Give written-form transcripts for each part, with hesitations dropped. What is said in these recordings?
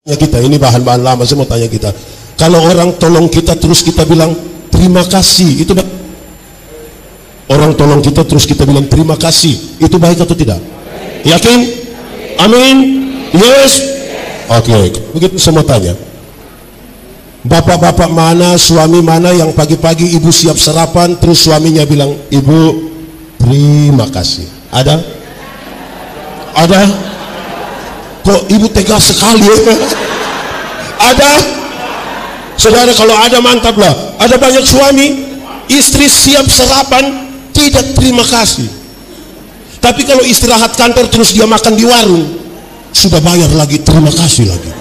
Kita ini bahan-bahan lama, saya mau tanya kita, kalau orang tolong kita terus kita bilang terima kasih, itu orang tolong kita terus kita bilang terima kasih, itu baik atau tidak? Yakin? Amin? Yes? Oke, begitu semua tanya. Bapak-bapak mana, suami mana yang pagi-pagi ibu siap sarapan terus suaminya bilang, ibu terima kasih? Ada? Ada? Kok ibu tegas sekali ya? Ada? Saudara, kalau ada mantap lah. Ada banyak suami istri siap sarapan tidak terima kasih, tapi kalau istirahat kantor terus dia makan di warung sudah bayar lagi terima kasih lagi.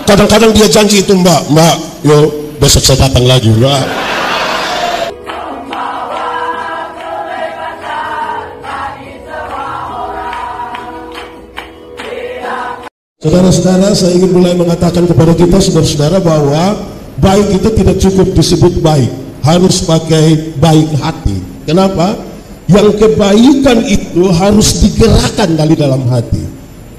Kadang-kadang dia janji itu, mbak yo besok saya datang lagi, mbak. Saudara-saudara, saya ingin mulai mengatakan kepada kita, saudara-saudara, bahwa baik itu tidak cukup disebut baik, harus pakai baik hati. Kenapa? Yang kebaikan itu harus digerakkan dari dalam hati.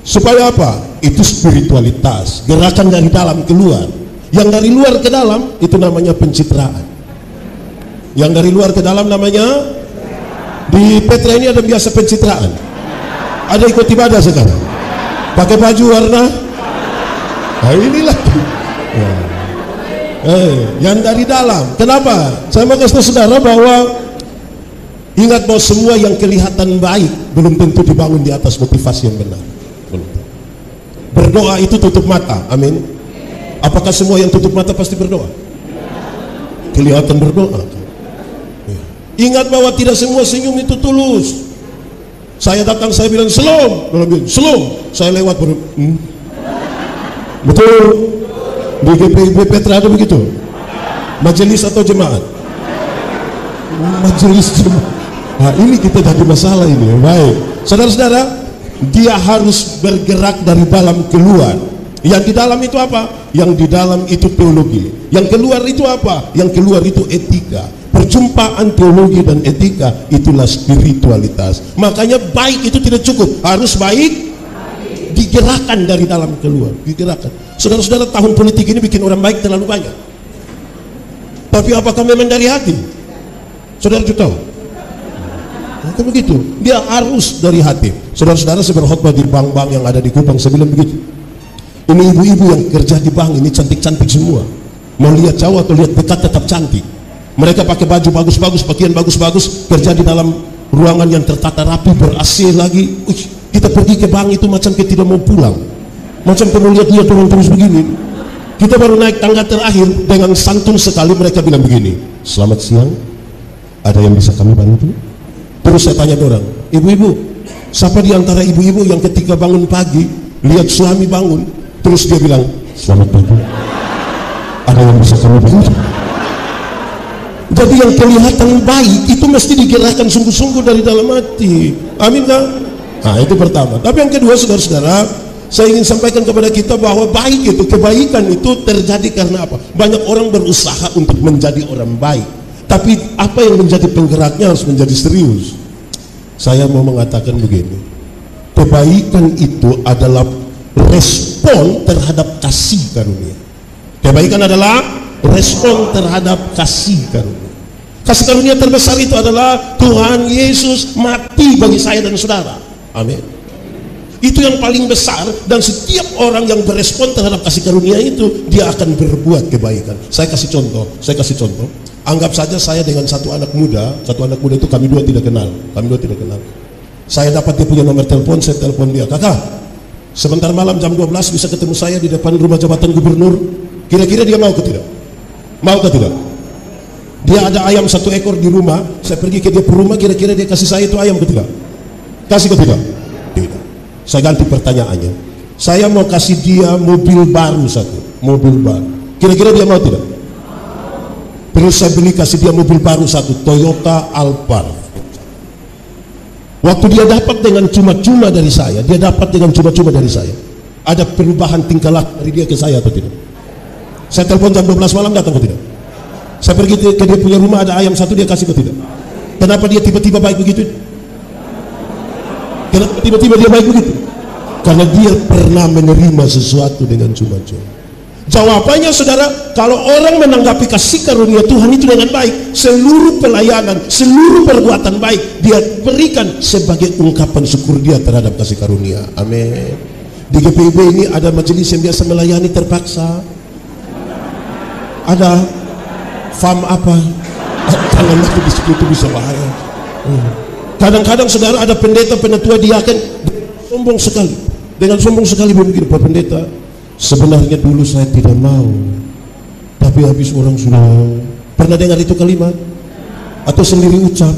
Supaya apa? Itu spiritualitas, gerakan dari dalam keluar. Yang dari luar ke dalam itu namanya pencitraan. Yang dari luar ke dalam namanya, di Petra ini ada biasa pencitraan. Ada ikut ibadah sekarang pakai baju warna, nah inilah yang dari dalam. Kenapa? Saya mau kasih tahu saudara bahwa ingat bahwa semua yang kelihatan baik belum tentu dibangun di atas motivasi yang benar. Berdoa itu tutup mata, amin. Apakah semua yang tutup mata pasti berdoa? Kelihatan berdoa. Ingat bahwa tidak semua senyum itu tulus. Saya datang, saya bilang selom, selom, saya lewat baru, betul. Di GPIB Petra ada begitu? Majelis atau jemaat? Majelis jemaat. Nah, ini kita jadi masalah ini. Baik, saudara-saudara, dia harus bergerak dari dalam keluar. Yang di dalam itu apa? Yang di dalam itu teologi. Yang keluar itu apa? Yang keluar itu etika. Perjumpaan teologi dan etika itulah spiritualitas. Makanya baik itu tidak cukup, harus baik digerakkan dari dalam keluar, digerakkan. Saudara-saudara, tahun politik ini bikin orang baik terlalu banyak. Tapi apakah memang dari hati? Saudara juga tahu? Maka begitu, dia harus dari hati. Saudara-saudara, saya berkhotbah di bank-bank yang ada di Kupang, saya bilang begitu. Ini ibu-ibu yang kerja di bank ini cantik-cantik semua. Mau lihat jauh atau lihat dekat tetap cantik. Mereka pakai baju bagus-bagus, pakaian bagus-bagus, kerja di dalam ruangan yang tertata rapi, ber-AC lagi. Kita pergi ke bank itu macam kita tidak mau pulang, macam kita mau lihat-lihat orang terus begini. Kita baru naik tangga terakhir, dengan santun sekali mereka bilang begini, selamat siang, ada yang bisa kami bantu? Terus saya tanya orang, ibu-ibu, siapa di antara ibu-ibu yang ketika bangun pagi lihat suami bangun, terus dia bilang selamat pagi, ada yang bisa kami bantu? Jadi yang kelihatan baik itu mesti digerakkan sungguh-sungguh dari dalam hati. Amin kan? Nah, itu pertama. Tapi yang kedua, saudara-saudara, saya ingin sampaikan kepada kita bahwa baik itu, kebaikan itu terjadi karena apa? Banyak orang berusaha untuk menjadi orang baik, tapi apa yang menjadi penggeraknya harus menjadi serius. Saya mau mengatakan begini, kebaikan itu adalah respon terhadap kasih karunia. Kebaikan adalah respon terhadap kasih karunia. Kasih karunia terbesar itu adalah Tuhan Yesus mati bagi saya dan saudara. Amin. Itu yang paling besar, dan setiap orang yang berespon terhadap kasih karunia itu, dia akan berbuat kebaikan. Saya kasih contoh. Anggap saja saya dengan satu anak muda itu kami dua tidak kenal. Saya dapat dia punya nomor telepon, saya telepon dia, kakak, sebentar malam jam 12 bisa ketemu saya di depan rumah jabatan gubernur. Kira-kira dia mau ke tidak? Mau ke tidak? Dia ada ayam 1 ekor di rumah, saya pergi ke dia rumah, kira-kira dia kasih saya itu ayam ke tidak? Kasih ke tidak? Tidak. Saya ganti pertanyaannya, saya mau kasih dia mobil baru satu, mobil baru, kira-kira dia mau tidak? Terus saya beli kasih dia mobil baru satu, Toyota Alphard. Waktu dia dapat dengan cuma-cuma dari saya, ada perubahan tingkah laku dari dia ke saya atau tidak? Saya telepon jam 12 malam, datang ke tidak? Saya pergi ke dia punya rumah, ada ayam 1, dia kasih ke tidak? Kenapa dia tiba-tiba baik begitu? Kenapa tiba-tiba dia baik begitu? Karena dia pernah menerima sesuatu dengan cuma-cuma. Jawabannya saudara, kalau orang menanggapi kasih karunia Tuhan itu dengan baik, seluruh pelayanan, seluruh perbuatan baik dia berikan sebagai ungkapan syukur dia terhadap kasih karunia. Amin. Di GPIB ini ada majelis yang biasa melayani terpaksa. Ada fam apa? Jangan itu itu bisa bahaya. Kadang-kadang saudara ada pendeta, penatua diaken sombong sekali. Dengan sombong sekali begini, Pak Pendeta, sebenarnya dulu saya tidak mau, tapi habis orang sudah. Pernah dengar itu kalimat? Atau sendiri ucap?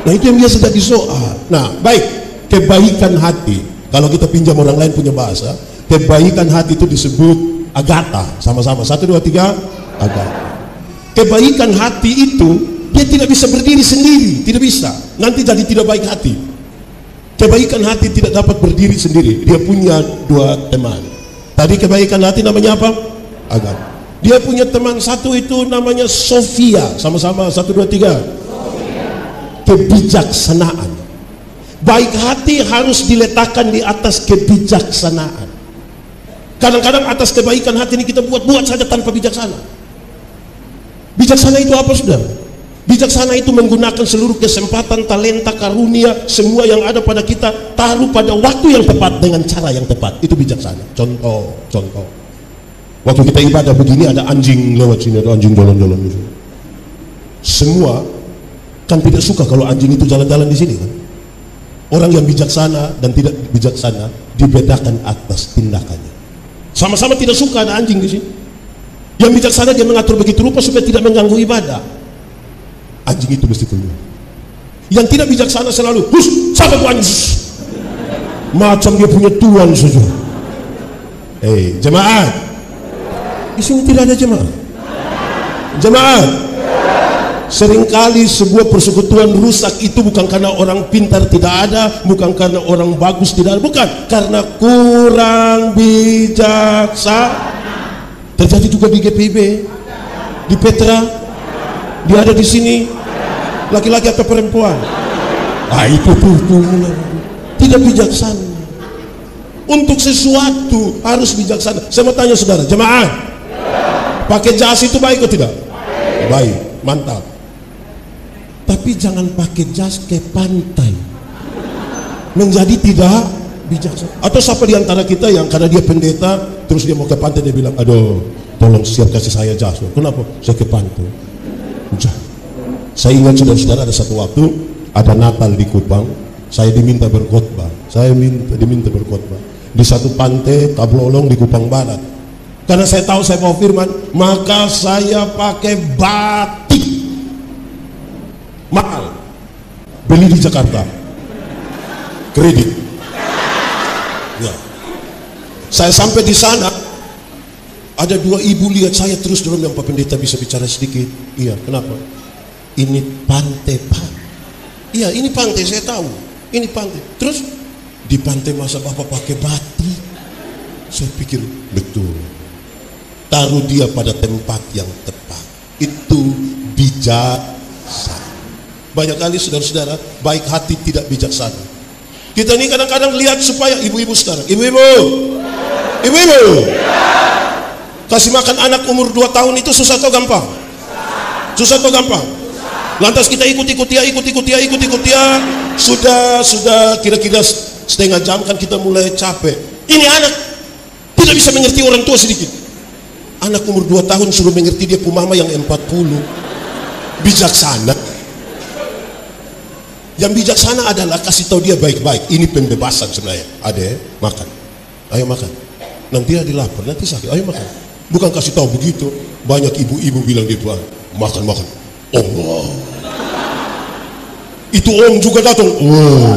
Nah itu yang biasa jadi soal. Nah baik, kebaikan hati. Kalau kita pinjam orang lain punya bahasa, kebaikan hati itu disebut agata. Sama-sama, 1, 2, 3, agata. Kebaikan hati itu dia tidak bisa berdiri sendiri, tidak bisa. Nanti jadi tidak baik hati. Kebaikan hati tidak dapat berdiri sendiri. Dia punya 2 teman. Tadi kebaikan hati namanya apa? Agama. Dia punya teman satu itu namanya Sofia. Sama-sama 1, 2, 3. Sofia. Kebijaksanaan. Baik hati harus diletakkan di atas kebijaksanaan. Kadang-kadang atas kebaikan hati ini kita buat saja tanpa bijaksana. Bijaksana itu apa saudara? Bijaksana itu menggunakan seluruh kesempatan, talenta, karunia, semua yang ada pada kita, taruh pada waktu yang tepat dengan cara yang tepat. Itu bijaksana. Contoh. Waktu kita ibadah begini ada anjing lewat sini, ada anjing jalan-jalan di sini. Semua kan tidak suka kalau anjing itu jalan-jalan di sini kan. Orang yang bijaksana dan tidak bijaksana dibedakan atas tindakannya. Sama-sama tidak suka ada anjing di sini. Yang bijaksana dia mengatur begitu rupa supaya tidak mengganggu ibadah. Anjing itu mesti keluar. Yang tidak bijaksana selalu, hus, siapa tuh anjing? Macam dia punya tuan saja. Jemaat. Di sini tidak ada jemaat. Jemaat. Seringkali sebuah persekutuan rusak itu bukan karena orang pintar tidak ada, bukan karena orang bagus tidak ada, bukan karena kurang bijaksana. Terjadi juga di GPIB, di Petra, dia ada di sini, laki-laki atau perempuan. Itu tidak bijaksana. Untuk sesuatu harus bijaksana. Saya mau tanya saudara, jemaah, pakai jas itu baik atau tidak? Baik, mantap. Tapi jangan pakai jas ke pantai, menjadi tidak bijaksana. Atau siapa di antara kita yang karena dia pendeta, terus dia mau ke pantai, dia bilang, aduh, tolong siap kasih saya jas. Kenapa? Saya ke pantai. Saya ingat saudara-saudara, ada satu waktu ada Natal di Kupang, saya diminta berkhotbah. Diminta berkhotbah di satu pantai Tablolong di Kupang Barat. Karena saya tahu saya mau firman, maka saya pakai batik mahal, beli di Jakarta, kredit. Ya. Saya sampai di sana, ada 2 ibu lihat saya terus dorong, yang Pak Pendeta bisa bicara sedikit. Iya, kenapa? Ini pantai Pak. Iya, ini pantai, saya tahu. Ini pantai. Terus di pantai masa Bapak pakai batik? Saya pikir betul. Taruh dia pada tempat yang tepat. Itu bijaksana. Banyak kali saudara-saudara baik hati tidak bijaksana. Kita ini kadang-kadang lihat supaya ibu-ibu sekarang, ibu-ibu kasih makan anak umur 2 tahun itu susah atau gampang? Susah atau gampang? Lantas kita ikuti ya. Sudah kira-kira setengah jam kan kita mulai capek. Ini anak tidak bisa mengerti orang tua sedikit. Anak umur 2 tahun suruh mengerti dia pumama yang 40. Bijaksana. Yang bijaksana adalah kasih tahu dia baik-baik. Ini pembebasan sebenarnya. Adek, makan. Ayo makan. Nanti dia lapar, nanti sakit. Ayo makan. Bukan kasih tahu begitu. Banyak ibu-ibu bilang gitu, makan. Allah. Itu om juga datang. Oh.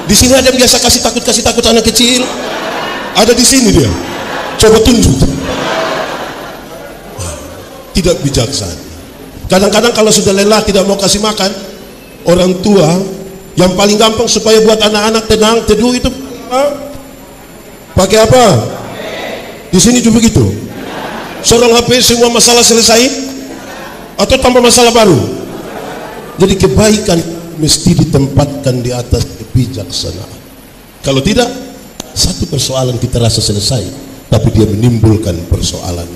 Di sini ada yang biasa kasih takut anak kecil. Ada di sini dia. Coba tunjuk. Tidak bijaksana. Kadang-kadang kalau sudah lelah tidak mau kasih makan, orang tua yang paling gampang supaya buat anak-anak tenang teduh itu pakai apa? Di sini juga begitu. Sorong HP semua masalah selesai atau tambah masalah baru. Jadi kebaikan mesti ditempatkan di atas kebijaksanaan. Kalau tidak, satu persoalan kita rasa selesai, tapi dia menimbulkan persoalan.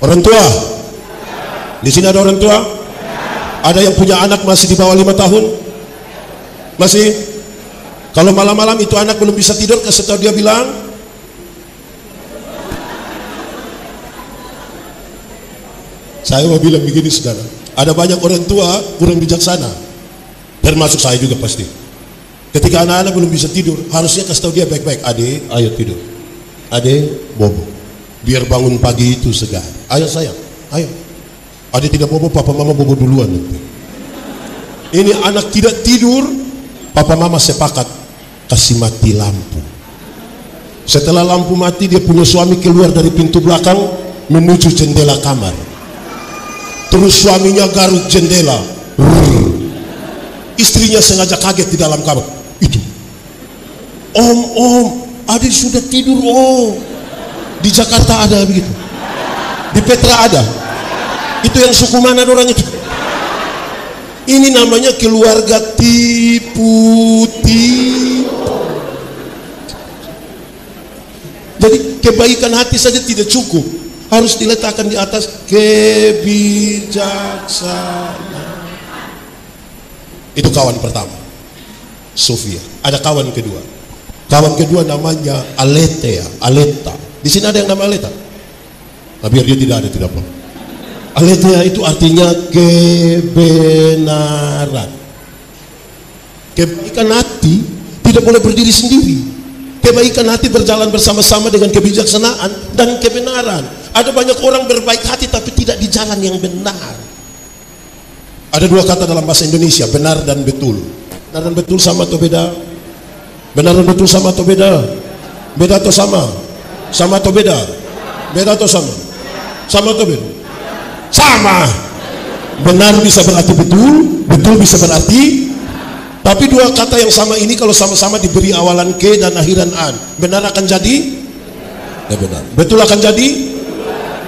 Orang tua, di sini ada orang tua? Ada yang punya anak masih di bawah 5 tahun? Masih? Kalau malam-malam itu anak belum bisa tidur, kasih tahu dia bilang, saya mau bilang begini saudara, ada banyak orang tua kurang bijaksana, termasuk saya juga pasti. Ketika anak-anak belum bisa tidur, harusnya kasih tahu dia baik-baik, adik, ayo tidur, adik, bobo, biar bangun pagi itu segar. Ayo sayang, ayo. Adik tidak bobo, papa mama bobo duluan nanti. Ini anak tidak tidur, papa mama sepakat kasih mati lampu. Setelah lampu mati, dia punya suami keluar dari pintu belakang menuju jendela kamar. Terus suaminya garuk jendela. Istrinya sengaja kaget di dalam kamar. Itu, om, adik sudah tidur om. Di Jakarta ada begitu, di Petra ada. Itu yang suku mana orang itu? Ini namanya keluarga tipu-tipu. Jadi kebaikan hati saja tidak cukup, harus diletakkan di atas kebijaksanaan. Itu kawan pertama, Sofia. Ada kawan kedua. Kawan kedua namanya Aleta. Di sini ada yang nama Aleta? Nah, biar dia tidak ada, tidak apa. Aletheia itu artinya kebenaran. Kebaikan hati tidak boleh berdiri sendiri. Kebaikan hati berjalan bersama-sama dengan kebijaksanaan dan kebenaran. Ada banyak orang berbaik hati tapi tidak di jalan yang benar. Ada dua kata dalam bahasa Indonesia, benar dan betul. Benar dan betul sama atau beda? Benar dan betul sama atau beda? Beda atau sama? Sama atau beda? Beda atau sama? Sama atau beda? Sama. Benar bisa berarti betul, betul bisa berarti. Tapi dua kata yang sama ini kalau sama-sama diberi awalan ke dan akhiran an, benar akan jadi? Ya benar. Betul akan jadi?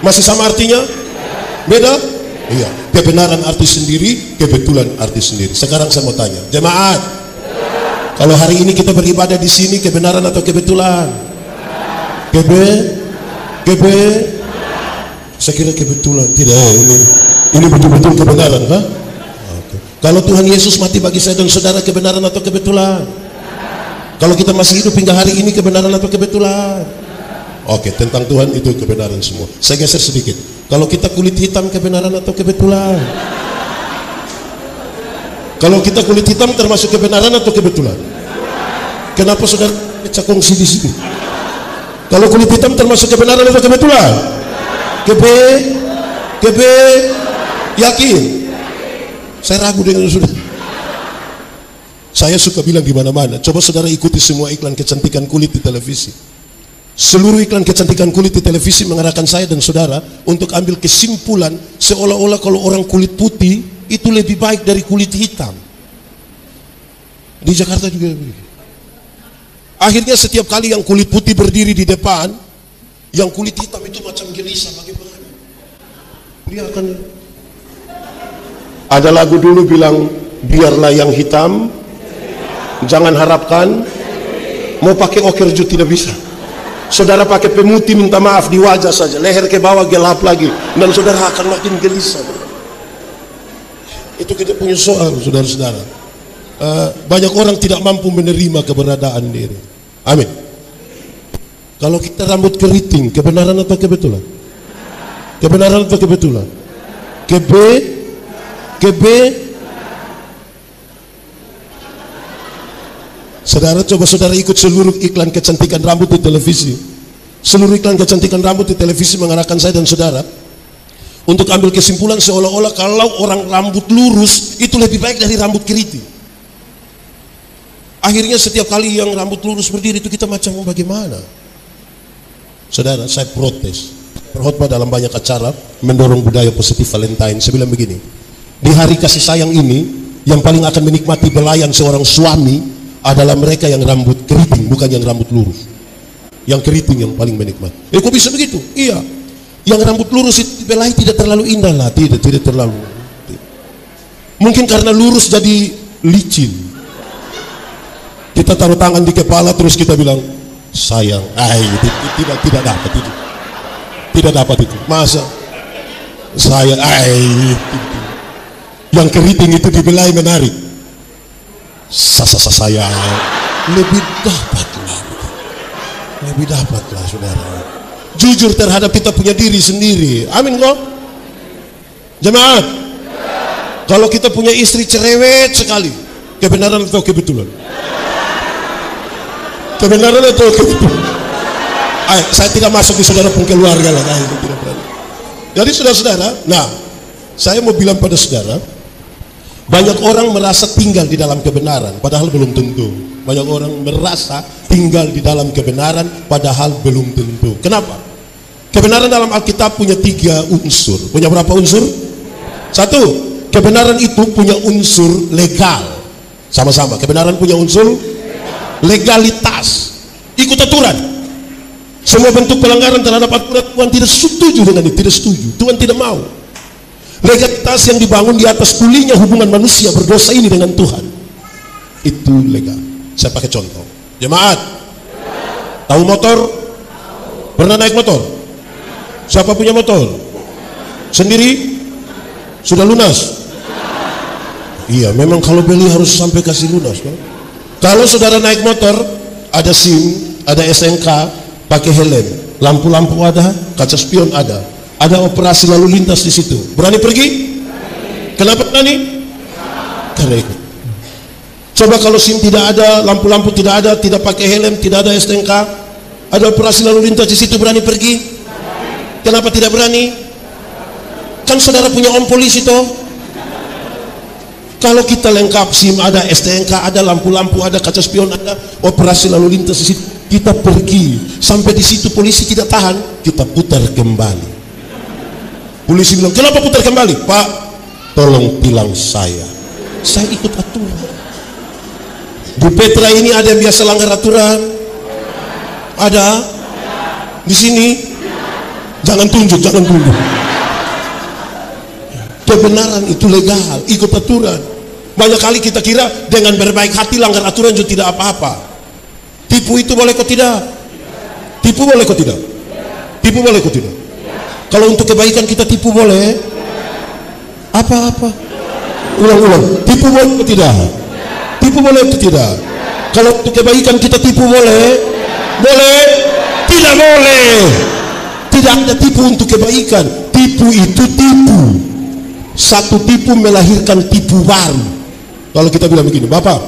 Masih sama artinya? Beda? Iya. Kebenaran arti sendiri, kebetulan arti sendiri. Sekarang saya mau tanya, jemaat, kalau hari ini kita beribadah di sini, kebenaran atau kebetulan? Saya kira kebetulan. Tidak, ini betul-betul kebenaran, kan? Okay. Kalau Tuhan Yesus mati bagi saya dan saudara, kebenaran atau kebetulan? Kalau kita masih hidup hingga hari ini, kebenaran atau kebetulan? Oke, tentang Tuhan itu kebenaran semua. Saya geser sedikit. Kalau kita kulit hitam, kebenaran atau kebetulan? Kalau kita kulit hitam termasuk kebenaran atau kebetulan? Kenapa saudara pecah kongsi di sini? Kalau kulit hitam termasuk kebenaran atau kebetulan? Yakin? Saya ragu dengan saudara. Saya suka bilang di mana-mana. Coba saudara ikuti semua iklan kecantikan kulit di televisi. Seluruh iklan kecantikan kulit di televisi mengarahkan saya dan saudara untuk ambil kesimpulan seolah-olah kalau orang kulit putih itu lebih baik dari kulit hitam. Di Jakarta juga begitu. Akhirnya setiap kali yang kulit putih berdiri di depan, yang kulit hitam itu macam gelisah. Bagaimana? Dia akan. Ada lagu dulu bilang, biarlah yang hitam, jangan harapkan. Mau pakai okerju tidak bisa. Saudara pakai pemutih minta maaf di wajah saja, leher ke bawah gelap lagi, dan saudara akan makin gelisah. Itu kita punya soal, saudara-saudara. Banyak orang tidak mampu menerima keberadaan diri. Amin. Kalau kita rambut keriting, kebenaran atau kebetulan? Kebenaran atau kebetulan? Saudara, coba saudara ikut seluruh iklan kecantikan rambut di televisi. Seluruh iklan kecantikan rambut di televisi mengarahkan saya dan saudara untuk ambil kesimpulan seolah-olah kalau orang rambut lurus itu lebih baik dari rambut keriting. Akhirnya setiap kali yang rambut lurus berdiri itu kita macam bagaimana? Saudara, saya protes. Berkhotbah dalam banyak acara mendorong budaya positif Valentine. Saya bilang begini, di hari kasih sayang ini yang paling akan menikmati belayan seorang suami adalah mereka yang rambut keriting, bukan yang rambut lurus. Yang keriting yang paling menikmati. Kok bisa begitu? Iya. Yang rambut lurus itu dibelai tidak terlalu indah lah, tidak terlalu. Mungkin karena lurus jadi licin. Kita taruh tangan di kepala terus kita bilang sayang. Tidak dapat itu. Tidak dapat itu. Masa sayang, yang keriting itu dibelai menarik. Sayang. Lebih dapatlah saudara. Jujur terhadap kita punya diri sendiri. Amin kok. Jemaat, kalau kita punya istri cerewet sekali, kebenaran atau kebetulan? Kebenaran atau kebetulan? Saya tidak masuk di saudara pun keluarga lah. Tidak berani. Jadi saudara-saudara, nah, saya mau bilang pada saudara, banyak orang merasa tinggal di dalam kebenaran, padahal belum tentu. Banyak orang merasa tinggal di dalam kebenaran, padahal belum tentu. Kenapa? Kebenaran dalam Alkitab punya 3 unsur. Punya berapa unsur? 1, kebenaran itu punya unsur legal. Sama-sama, kebenaran punya unsur legalitas, ikut aturan. Semua bentuk pelanggaran terhadap aturan Tuhan tidak setuju dengan itu, tidak setuju. Tuhan tidak mau. Legalitas yang dibangun di atas pulihnya hubungan manusia berdosa ini dengan Tuhan, itu legal. Saya pakai contoh. Jemaat, tahu motor? Pernah naik motor? Siapa punya motor? Sendiri? Sudah lunas? Iya, memang kalau beli harus sampai kasih lunas kan? Kalau saudara naik motor, ada SIM, ada SNK, pakai helm, lampu-lampu ada, kaca spion ada operasi lalu lintas di situ. Berani pergi? Kenapa berani? Karena ikut. Coba kalau SIM tidak ada, lampu-lampu tidak ada, tidak pakai helm, tidak ada SNK, ada operasi lalu lintas di situ, berani pergi? Kenapa tidak berani? Kan saudara punya om polisi toh. Kalau kita lengkap SIM ada, STNK ada, lampu-lampu ada, kaca spion ada, operasi lalu lintas di situ, kita pergi sampai di situ polisi tidak tahan, kita putar kembali. Polisi bilang, kenapa putar kembali? Pak, tolong tilang saya ikut aturan. Di Petra ini ada yang biasa langgar aturan? Ada? Di sini? Jangan tunjuk. Kebenaran itu legal, ikut aturan. Banyak kali kita kira dengan berbaik hati langgar aturan juga tidak apa-apa. Tipu itu boleh kok tidak? Tipu boleh kok tidak? Tipu boleh kok tidak? Kalau untuk kebaikan kita tipu boleh? Apa-apa? Ulang-ulang. Tipu boleh kok tidak? Tipu boleh kok tidak? Kalau untuk kebaikan kita tipu boleh? Boleh? Tidak boleh. Tidak ada tipu untuk kebaikan. Tipu itu tipu. Satu tipu melahirkan tipu baru. Kalau kita bilang begini, Bapak,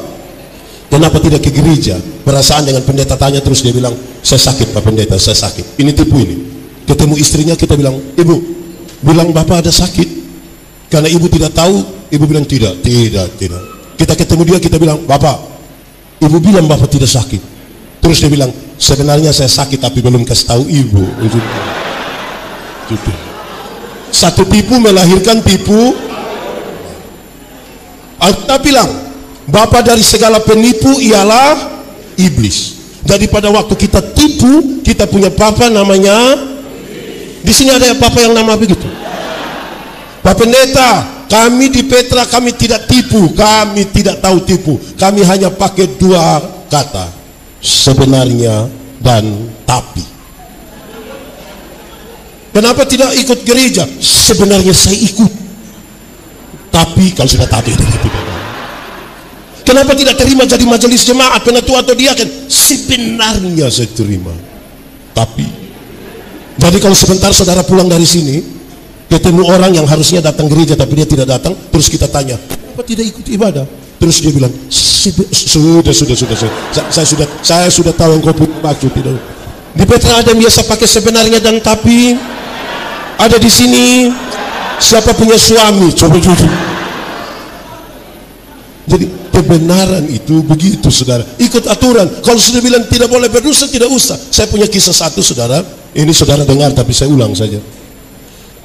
kenapa tidak ke gereja? Perasaan dengan pendeta tanya, terus dia bilang, saya sakit Pak Pendeta, saya sakit. Ini tipu ini. Ketemu istrinya, kita bilang, Ibu, bilang Bapak ada sakit. Karena Ibu tidak tahu, Ibu bilang tidak. Kita ketemu dia, kita bilang, Bapak, Ibu bilang Bapak tidak sakit. Terus dia bilang, sebenarnya saya sakit tapi belum kasih tahu Ibu. Gitu. Satu tipu melahirkan tipu. Alkitab bilang, bapa dari segala penipu ialah iblis. Jadi pada waktu kita tipu, kita punya papa namanya. Di sini ada papa yang nama begitu. Pak Pendeta, kami di Petra kami tidak tipu, kami tidak tahu tipu. Kami hanya pakai 2 kata, sebenarnya dan tapi. Kenapa tidak ikut gereja? Sebenarnya saya ikut, tapi kalau sudah tapi itu tidak. Kenapa tidak terima jadi majelis jemaat, penatua atau diaken? Sebenarnya saya terima, tapi. Jadi kalau sebentar saudara pulang dari sini, ketemu orang yang harusnya datang gereja tapi dia tidak datang, terus kita tanya, kenapa tidak ikut ibadah? Terus dia bilang, saya sudah tahu engkau punya maksud. Tidak. Di Petra ada yang biasa pakai sebenarnya dan tapi. Ada di sini siapa punya suami? Coba jujur. Jadi kebenaran itu begitu saudara, ikut aturan. Kalau sudah bilang tidak boleh berdosa, tidak usah. Saya punya kisah satu saudara, ini saudara dengar tapi saya ulang saja.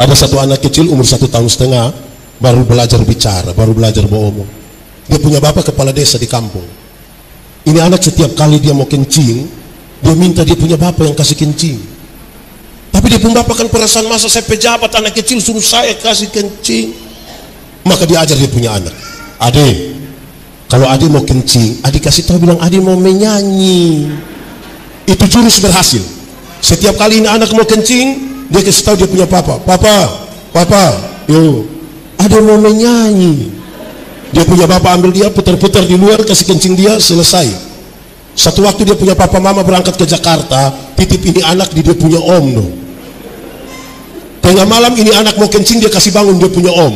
Ada satu anak kecil umur 1,5 tahun, baru belajar bicara, baru belajar beromong. Dia punya bapak kepala desa di kampung. Ini anak setiap kali dia mau kencing, dia minta dia punya bapak yang kasih kencing. Tapi dia pun bapak kan perasaan, masa saya pejabat anak kecil suruh saya kasih kencing. Maka dia ajar dia punya anak, Ade, Kalau adik mau kencing, adik kasih tahu, bilang adik mau menyanyi. Itu jurus berhasil. Setiap kali ini anak mau kencing, dia kasih tahu dia punya papa, yo, adik mau menyanyi. Dia punya bapak ambil dia putar-putar di luar, kasih kencing dia, selesai. Satu waktu dia punya papa mama berangkat ke Jakarta, titip ini anak di dia punya om dong. Tengah malam ini anak mau kencing, dia kasih bangun dia punya om.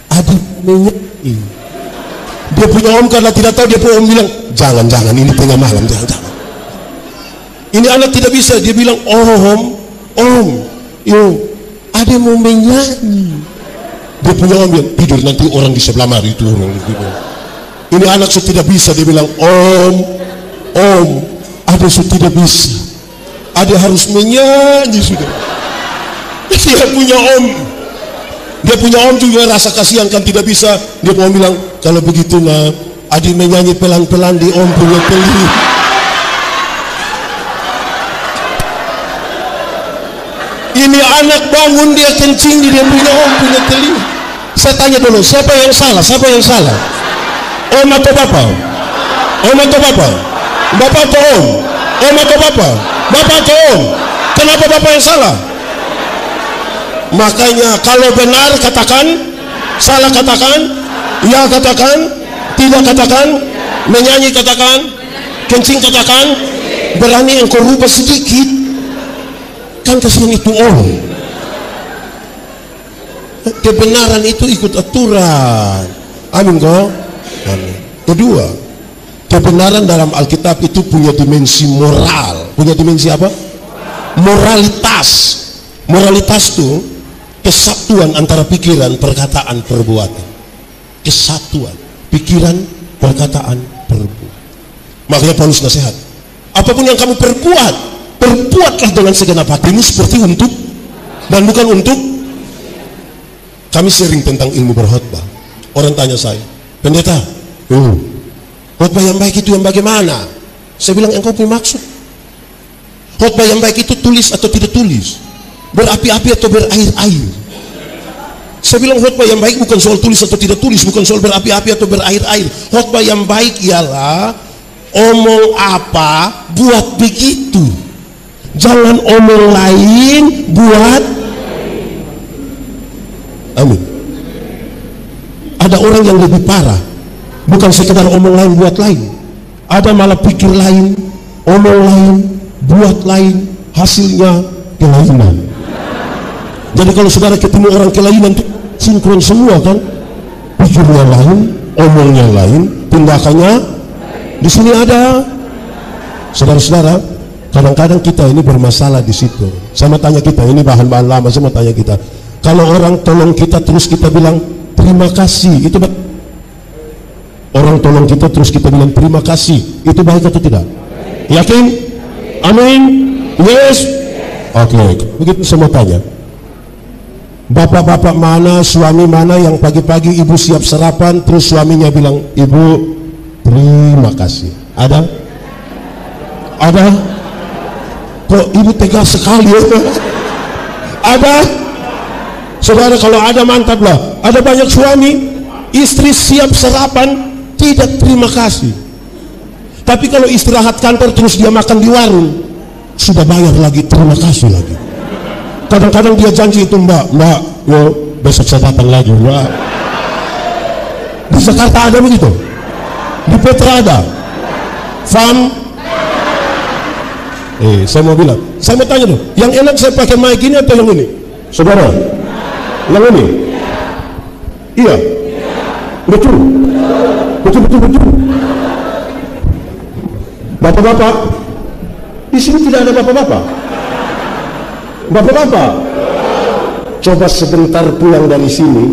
Adik menyanyi. Dia punya om karena tidak tahu, dia punya om bilang, jangan ini tengah malam, jangan. Ini anak tidak bisa, dia bilang om, yo, ada mau menyanyi. Dia punya om bilang, tidur nanti orang di sebelah mari itu orang gitu. Ini anak sudah tidak bisa, dia bilang om, ada sudah tidak bisa, ada harus menyanyi sudah. Dia punya om juga rasa kasihan kan tidak bisa. Dia mau bilang, kalau begitu nak, adik menyanyi pelan-pelan di om punya telinga. Ini anak bangun, dia kencing di dia punya om punya telinga. Saya tanya dulu, siapa yang salah? Om atau bapak? Bapak atau om? Om atau bapak? Bapak atau om? Kenapa bapak yang salah? Makanya kalau benar katakan, salah katakan, ya katakan, tidak katakan, menyanyi katakan, kencing katakan. Berani engkau rubah sedikit, kan kasihan itu orang. Kebenaran itu ikut aturan. Amin kok. Amin. Kedua, kebenaran dalam Alkitab itu punya dimensi moral. Punya dimensi apa? Moralitas. Moralitas itu kesatuan antara pikiran, perkataan, perbuatan. Kesatuan pikiran, perkataan, perbuatan. Makanya Paulus nasihat, apapun yang kamu perbuatlah dengan segenap hatimu seperti untuk dan bukan untuk. Kami sering tentang ilmu berkhotbah. Orang tanya saya, pendeta, khotbah yang baik itu yang bagaimana? Saya bilang, engkau punya maksud. Khotbah yang baik itu tulis atau tidak tulis, berapi-api atau berair-air. Saya bilang khotbah yang baik bukan soal tulis atau tidak tulis, bukan soal berapi-api atau berair-air. Khotbah yang baik ialah omong apa buat begitu. Jangan omong lain buat. Amin. Ada orang yang lebih parah, bukan sekedar omong lain buat lain, ada malah pikir lain, omong lain, buat lain, hasilnya kelainan. Jadi kalau saudara ketemu orang kelainan itu sinkron semua kan, pikirnya lain, omongnya lain, tindakannya. Di sini ada saudara-saudara, kadang-kadang kita ini bermasalah di situ. Saya mau tanya kita, ini bahan-bahan lama, saya mau tanya kita, kalau orang tolong kita terus kita bilang terima kasih, itu baik? Orang tolong kita terus kita bilang terima kasih, itu baik atau tidak? Yakin? Amin? Yes? Oke, begitu saya mau tanya, bapak-bapak mana, suami mana yang pagi-pagi ibu siap sarapan terus suaminya bilang, ibu terima kasih? Ada? Ada? Kok ibu tegas sekali ya? Ada? Saudara, kalau ada mantap lah. Ada banyak suami, istri siap sarapan tidak terima kasih, tapi kalau istirahat kantor terus dia makan di warung, sudah bayar lagi, terima kasih lagi. Kadang-kadang dia janji itu, mbak, yo besok saya datang lagi, mbak. Di Jakarta ada begitu, di Petra ada, Farm. Saya mau bilang, saya mau tanya dong, yang enak saya pakai mic ini atau yang ini, saudara? Yang ini? Iya. Betul. Bapak-bapak, di sini tidak ada bapak-bapak. Bapak-bapak, coba sebentar pulang dari sini,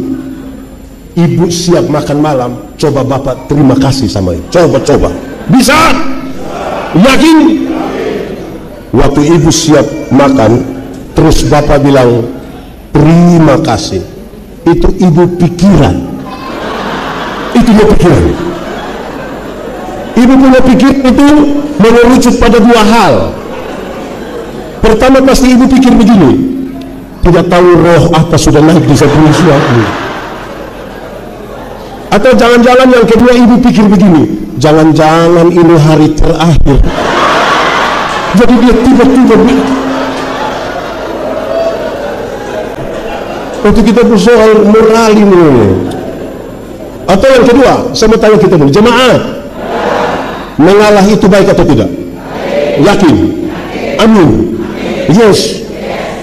ibu siap makan malam, coba bapak terima kasih sama ibu. Coba. Bisa? Yakin? Waktu ibu siap makan, terus bapak bilang terima kasih, itu ibu pikiran. Itu dia pikiran. Ibu punya pikiran itu mengerucut pada dua hal. Pertama, pasti ibu pikir begini, tidak tahu roh apa sudah naik di sabun suami. Atau jangan-jangan yang kedua ibu pikir begini, jangan-jangan ini hari terakhir, jadi dia tiba-tiba waktu kita soal moral ini. Atau yang kedua, saya mau tanya kita dulu, jemaah, mengalah itu baik atau tidak? Yakin? Amin. Yes.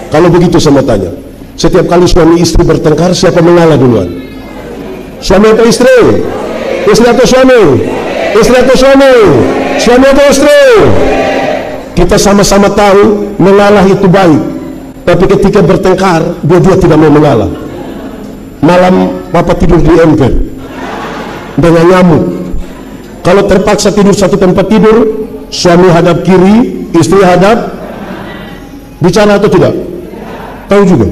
Kalau begitu saya mau tanya, setiap kali suami istri bertengkar, siapa mengalah duluan? Suami atau istri? Istri atau suami? Istri atau suami? Suami atau istri? Kita sama-sama tahu mengalah itu baik, tapi ketika bertengkar, dua-dua tidak mau mengalah. Malam papa tidur di ember dengan nyamuk. Kalau terpaksa tidur satu tempat tidur, suami hadap kiri, istri hadap, bicara atau tidak? Tahu juga.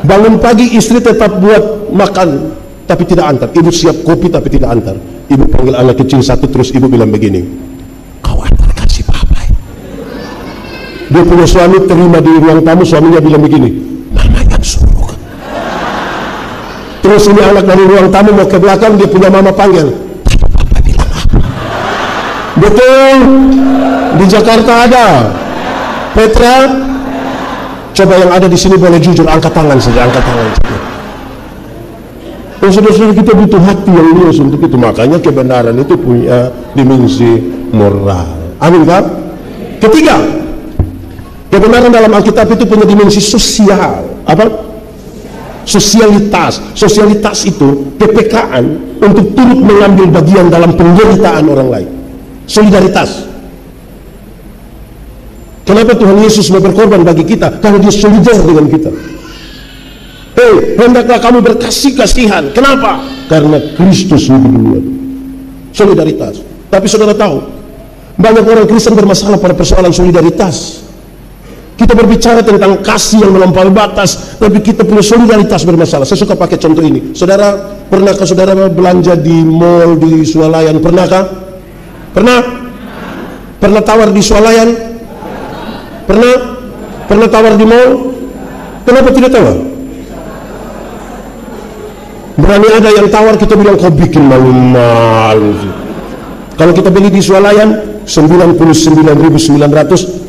Bangun pagi istri tetap buat makan tapi tidak antar. Ibu siap kopi tapi tidak antar. Ibu panggil anak kecil satu, terus ibu bilang begini, kau antar kasih papa. Dia punya suami, terima di ruang tamu, suaminya bilang begini, mama yang suruh. Terus ini anak dari ruang tamu mau ke belakang, dia punya mama panggil, papa bilang apa? Betul, di Jakarta ada. Petra, coba yang ada di sini boleh jujur, angkat tangan saja, angkat tangan saja. Oh, saudara-saudara, kita butuh hati yang luas untuk itu. Makanya kebenaran itu punya dimensi moral. Amin kan? Ketiga, kebenaran dalam Alkitab itu punya dimensi sosial. Apa? Sosialitas. Sosialitas itu kepekaan untuk turut mengambil bagian dalam penderitaan orang lain. Solidaritas. Kenapa Tuhan Yesus mau berkorban bagi kita? Karena dia solidar dengan kita. Hendaklah kamu berkasih-kasihan. Kenapa? Karena Kristus lebih duluan. Solidaritas. Tapi saudara tahu, banyak orang Kristen bermasalah pada persoalan solidaritas. Kita berbicara tentang kasih yang melampaui batas, tapi kita punya solidaritas bermasalah. Saya suka pakai contoh ini. Saudara, pernahkah saudara belanja di mall di Swalayan? Pernahkah? Pernah? Pernah tawar di Swalayan? Pernah? Pernah tawar di mall? Kenapa tidak tawar? Berani ada yang tawar, kita bilang kau bikin malu-malu. Kalau kita beli di Swalayan 99.900,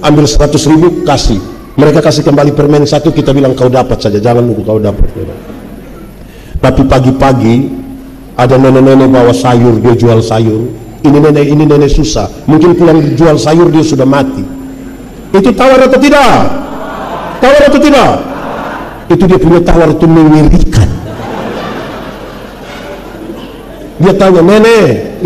ambil 100.000 kasih. Mereka kasih kembali permen satu, kita bilang kau dapat saja, jangan nunggu kau dapat. Tapi pagi-pagi ada nenek-nenek bawa sayur, dia jual sayur. Ini nenek susah, mungkin pulang jual sayur dia sudah mati. Itu tawar atau tidak? Tawar atau tidak? Itu dia punya tawar, itu mengerikan. Dia tanya, nenek,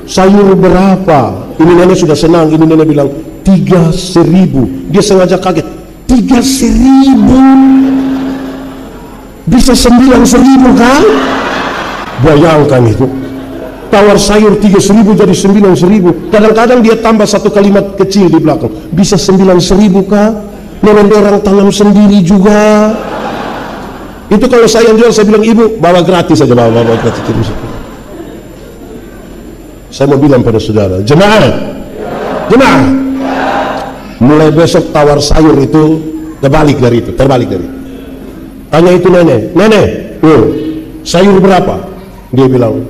sayur berapa? Ini nenek sudah senang, ini nenek bilang 3.000. Dia sengaja kaget, 3.000 bisa 9.000 kan? Bayangkan itu, tawar sayur 3.000 jadi 9.000. Kadang-kadang dia tambah satu kalimat kecil di belakang, bisa 9.000 kah? Nenek orang tanam sendiri juga. Itu kalau saya yang jual, saya bilang, ibu bawa gratis saja, bawa gratis. Saya mau bilang pada saudara, jemaah, mulai besok tawar sayur itu terbalik dari itu. Tanya itu nenek, sayur berapa? Dia bilang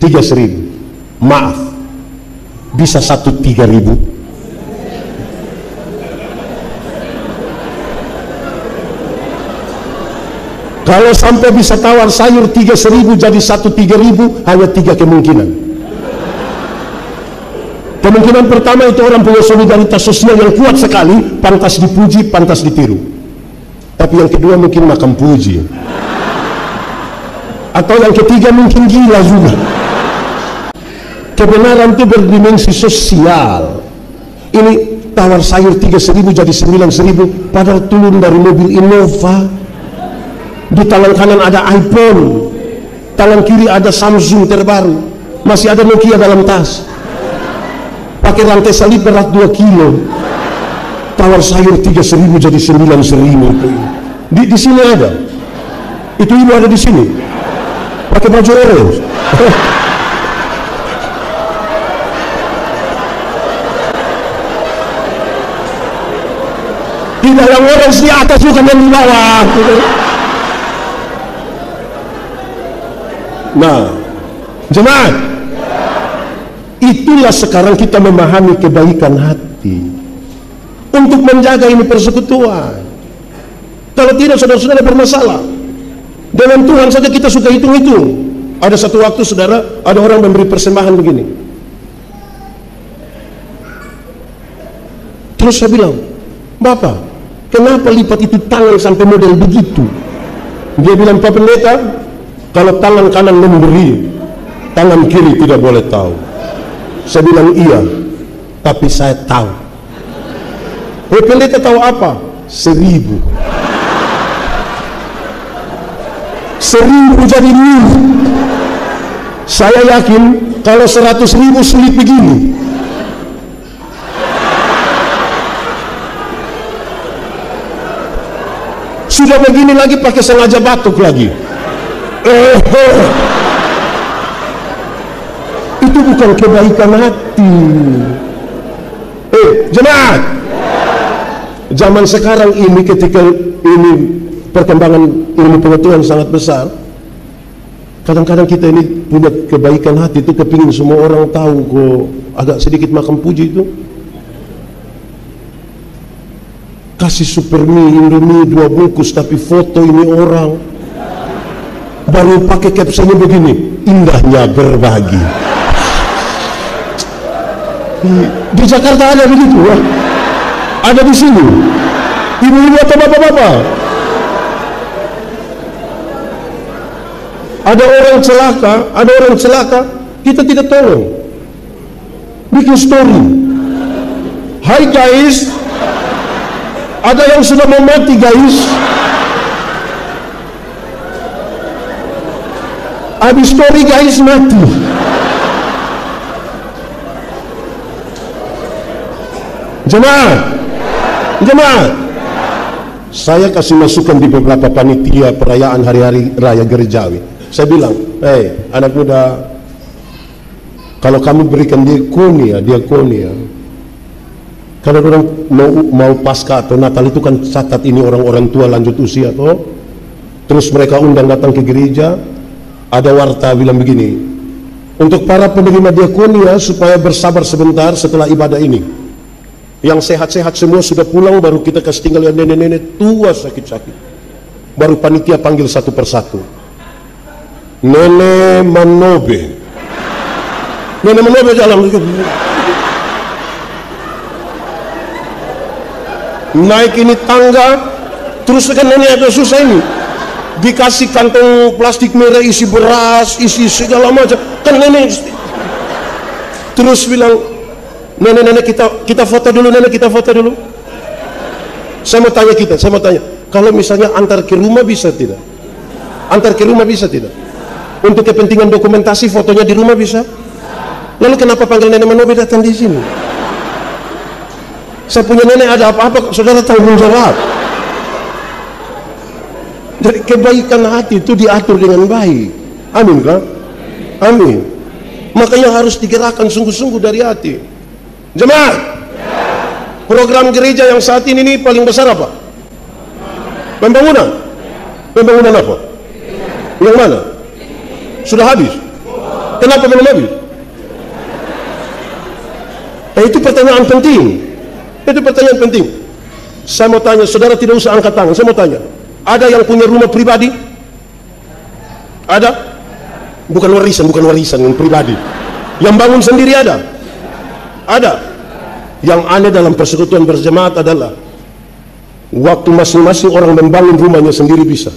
3.000. Maaf, bisa 3.000? Kalau sampai bisa tawar sayur 3.000 jadi 3.000, hanya 3 kemungkinan. Kemungkinan pertama itu orang punya solidaritas sosial yang kuat sekali, pantas dipuji, pantas ditiru. Tapi yang kedua mungkin makan puji. Atau yang ketiga mungkin gila juga. Kebenaran itu berdimensi sosial. Ini tawar sayur 3.000 jadi 9.000, padahal turun dari mobil Innova. Di tangan kanan ada iPhone, tangan kiri ada Samsung terbaru, masih ada Nokia dalam tas. Pakai rantai salib berat 2 kilo. Tawar sayur 3.000 jadi 9.000. Di sini ada. Itu ibu ada di sini. Pakai baju orange. Tidak, yang orange di atas bukan yang di bawah. Nah, jemaat, itulah sekarang kita memahami kebaikan hati untuk menjaga ini persekutuan. Kalau tidak, saudara-saudara bermasalah. Dengan Tuhan saja kita suka hitung-hitung. Ada satu waktu, saudara, ada orang memberi persembahan begini. Terus saya bilang, Bapak, kenapa lipat itu tangan sampai model begitu? Dia bilang, Pak Pendeta, kalau tangan kanan memberi, tangan kiri tidak boleh tahu. Saya bilang, iya, tapi saya tahu. Pak Pendeta tahu apa? 1000. 1000 jadi 1000. Saya yakin kalau 100.000 sulit begini. Sudah begini lagi pakai sengaja batuk lagi. Itu bukan kebaikan hati. Jemaat, zaman sekarang ini, ketika ini perkembangan ilmu pengetahuan sangat besar, kadang-kadang kita ini punya kebaikan hati itu kepingin semua orang tahu kok. Agak sedikit makan puji itu, kasih super mie, indomie 2 bungkus, tapi foto ini orang baru pakai captionnya begini, indahnya berbagi. Di Jakarta ada begitu ya? Ada di sini, ibu-ibu atau bapak-bapak. Ada orang celaka, kita tidak tolong, bikin story, hai guys, ada yang sudah mau mati guys, habis story guys mati. Jemaat, saya kasih masukan di beberapa panitia perayaan hari-hari raya gerejawi. Saya bilang, anak muda, kalau kamu berikan diakonia, kalau orang mau pasca atau Natal itu kan catat ini orang-orang tua lanjut usia toh, terus mereka undang datang ke gereja, ada warta bilang begini, untuk para penerima diakonia supaya bersabar sebentar setelah ibadah ini, yang sehat-sehat semua sudah pulang, baru kita kasih tinggal yang nenek-nenek tua sakit-sakit, baru panitia panggil satu persatu. Nenek Manobe jalan naik ini tangga, terus kan nenek agak susah ini, dikasih kantong plastik merah isi beras, isi segala macam, kan nenek terus bilang, nenek kita foto dulu, nenek kita foto dulu. Saya mau tanya, kalau misalnya antar ke rumah bisa tidak? Antar ke rumah bisa tidak? Untuk kepentingan dokumentasi fotonya di rumah bisa? Lalu kenapa panggil nenek Manobe datang di sini? Saya punya nenek, ada apa-apa saudara tanggung jawab. Jadi kebaikan hati itu diatur dengan baik. Amin kan? Amin. Makanya harus digerakkan sungguh-sungguh dari hati. Jemaat, program gereja yang saat ini paling besar apa? Pembangunan. Pembangunan apa? Yang mana? Sudah habis? Kenapa belum habis? Itu pertanyaan penting. Itu pertanyaan penting. Saya mau tanya, saudara tidak usah angkat tangan. Saya mau tanya, ada yang punya rumah pribadi? Ada? Bukan warisan yang pribadi. Yang bangun sendiri ada? Ada. Yang aneh dalam persekutuan berjemaat adalah waktu masing-masing orang membangun rumahnya sendiri bisa.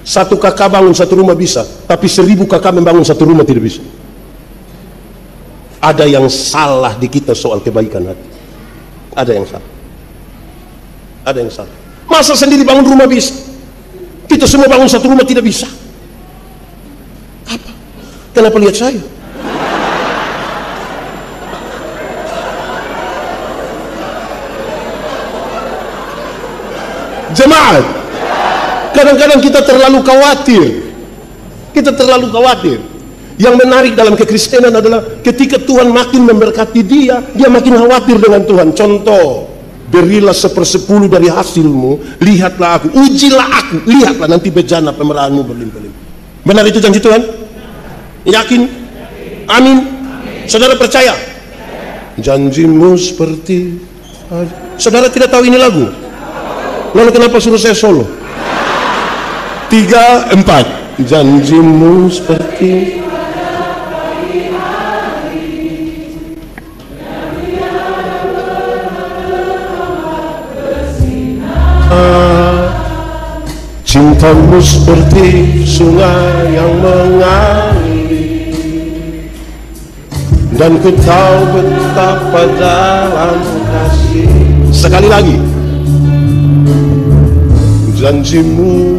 1 kakak bangun satu rumah bisa, tapi 1000 kakak membangun satu rumah tidak bisa. Ada yang salah di kita soal kebaikan hati. Ada yang salah. Ada yang salah. Masa sendiri bangun rumah bisa, kita semua bangun satu rumah tidak bisa? Apa? Kenapa lihat saya? Jemaat, kadang-kadang kita terlalu khawatir. Yang menarik dalam kekristenan adalah ketika Tuhan makin memberkati dia makin khawatir dengan Tuhan. Contoh, berilah 1/10 dari hasilmu, lihatlah aku, ujilah aku, lihatlah nanti bejana pemerahanmu berlimpah-limpah. Benar itu janji Tuhan? Yakin? Amin. Saudara percaya? Janjimu seperti... Saudara tidak tahu ini lagu? Lalu kenapa suruh saya solo? 3, 4. Janjimu seperti... Cintamu seperti sungai yang mengalir, dan ku tahu betapa dalam kasih. Sekali lagi, janjimu.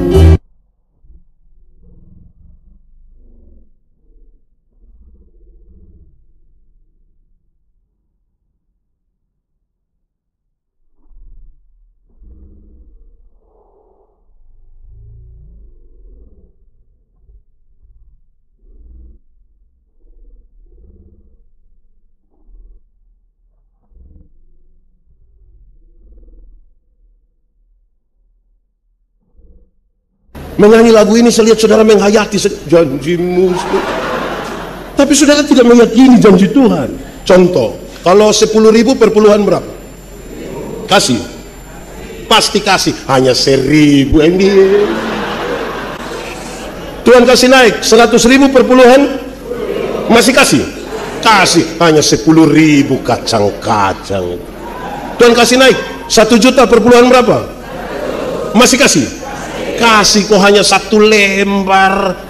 Menyanyi lagu ini saya lihat saudara menghayati janjimu, tapi saudara tidak meyakini janji Tuhan. Contoh, kalau 10.000 per puluhan berapa? Kasih, pasti kasih. Hanya 1.000 ini. Tuhan kasih naik 100.000 per puluhan, masih kasih? Kasih. Hanya 10.000 kacang-kacang. Tuhan kasih naik 1 juta per puluhan berapa? Masih kasih? Kasih kok hanya 1 lembar.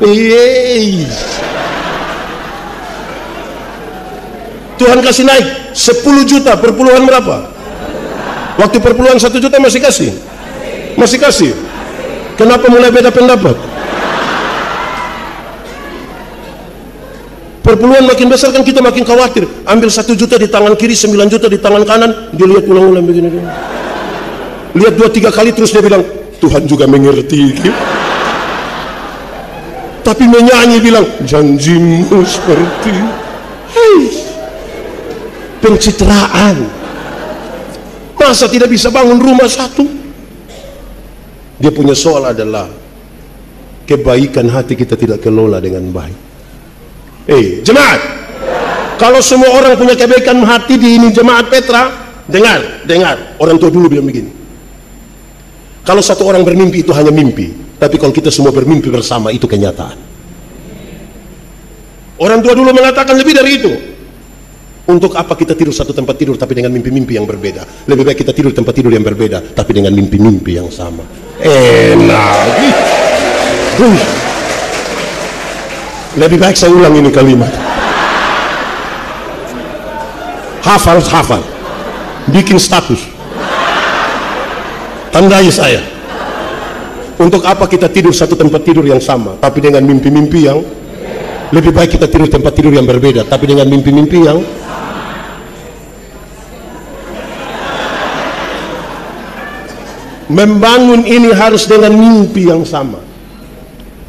Tuhan kasih naik 10 juta per puluhan berapa? Waktu per puluhan 1 juta masih kasih? Masih kasih? Kenapa mulai beda pendapat? Perpuluhan makin besar kan kita makin khawatir. Ambil 1 juta di tangan kiri, 9 juta di tangan kanan, dia lihat ulang-ulang begini. Lihat 2-3 kali terus dia bilang, Tuhan juga mengerti. Tapi menyanyi bilang, janjimu seperti pencitraan. Masa tidak bisa bangun rumah satu? Dia punya soal adalah kebaikan hati kita tidak kelola dengan baik. Jemaat, kalau semua orang punya kebaikan hati di ini jemaat Petra, dengar, orang tua dulu bilang begini. Kalau satu orang bermimpi itu hanya mimpi, tapi kalau kita semua bermimpi bersama itu kenyataan. Orang tua dulu mengatakan lebih dari itu. Untuk apa kita tidur satu tempat tidur tapi dengan mimpi-mimpi yang berbeda? Lebih baik kita tidur tempat tidur yang berbeda tapi dengan mimpi-mimpi yang sama. Enak. Lebih baik saya ulang ini kalimat. Hafal. Bikin status. Tandai saya. Untuk apa kita tidur satu tempat tidur yang sama tapi dengan mimpi-mimpi yang lebih baik kita tidur tempat tidur yang berbeda tapi dengan mimpi-mimpi yang membangun ini harus dengan mimpi yang sama.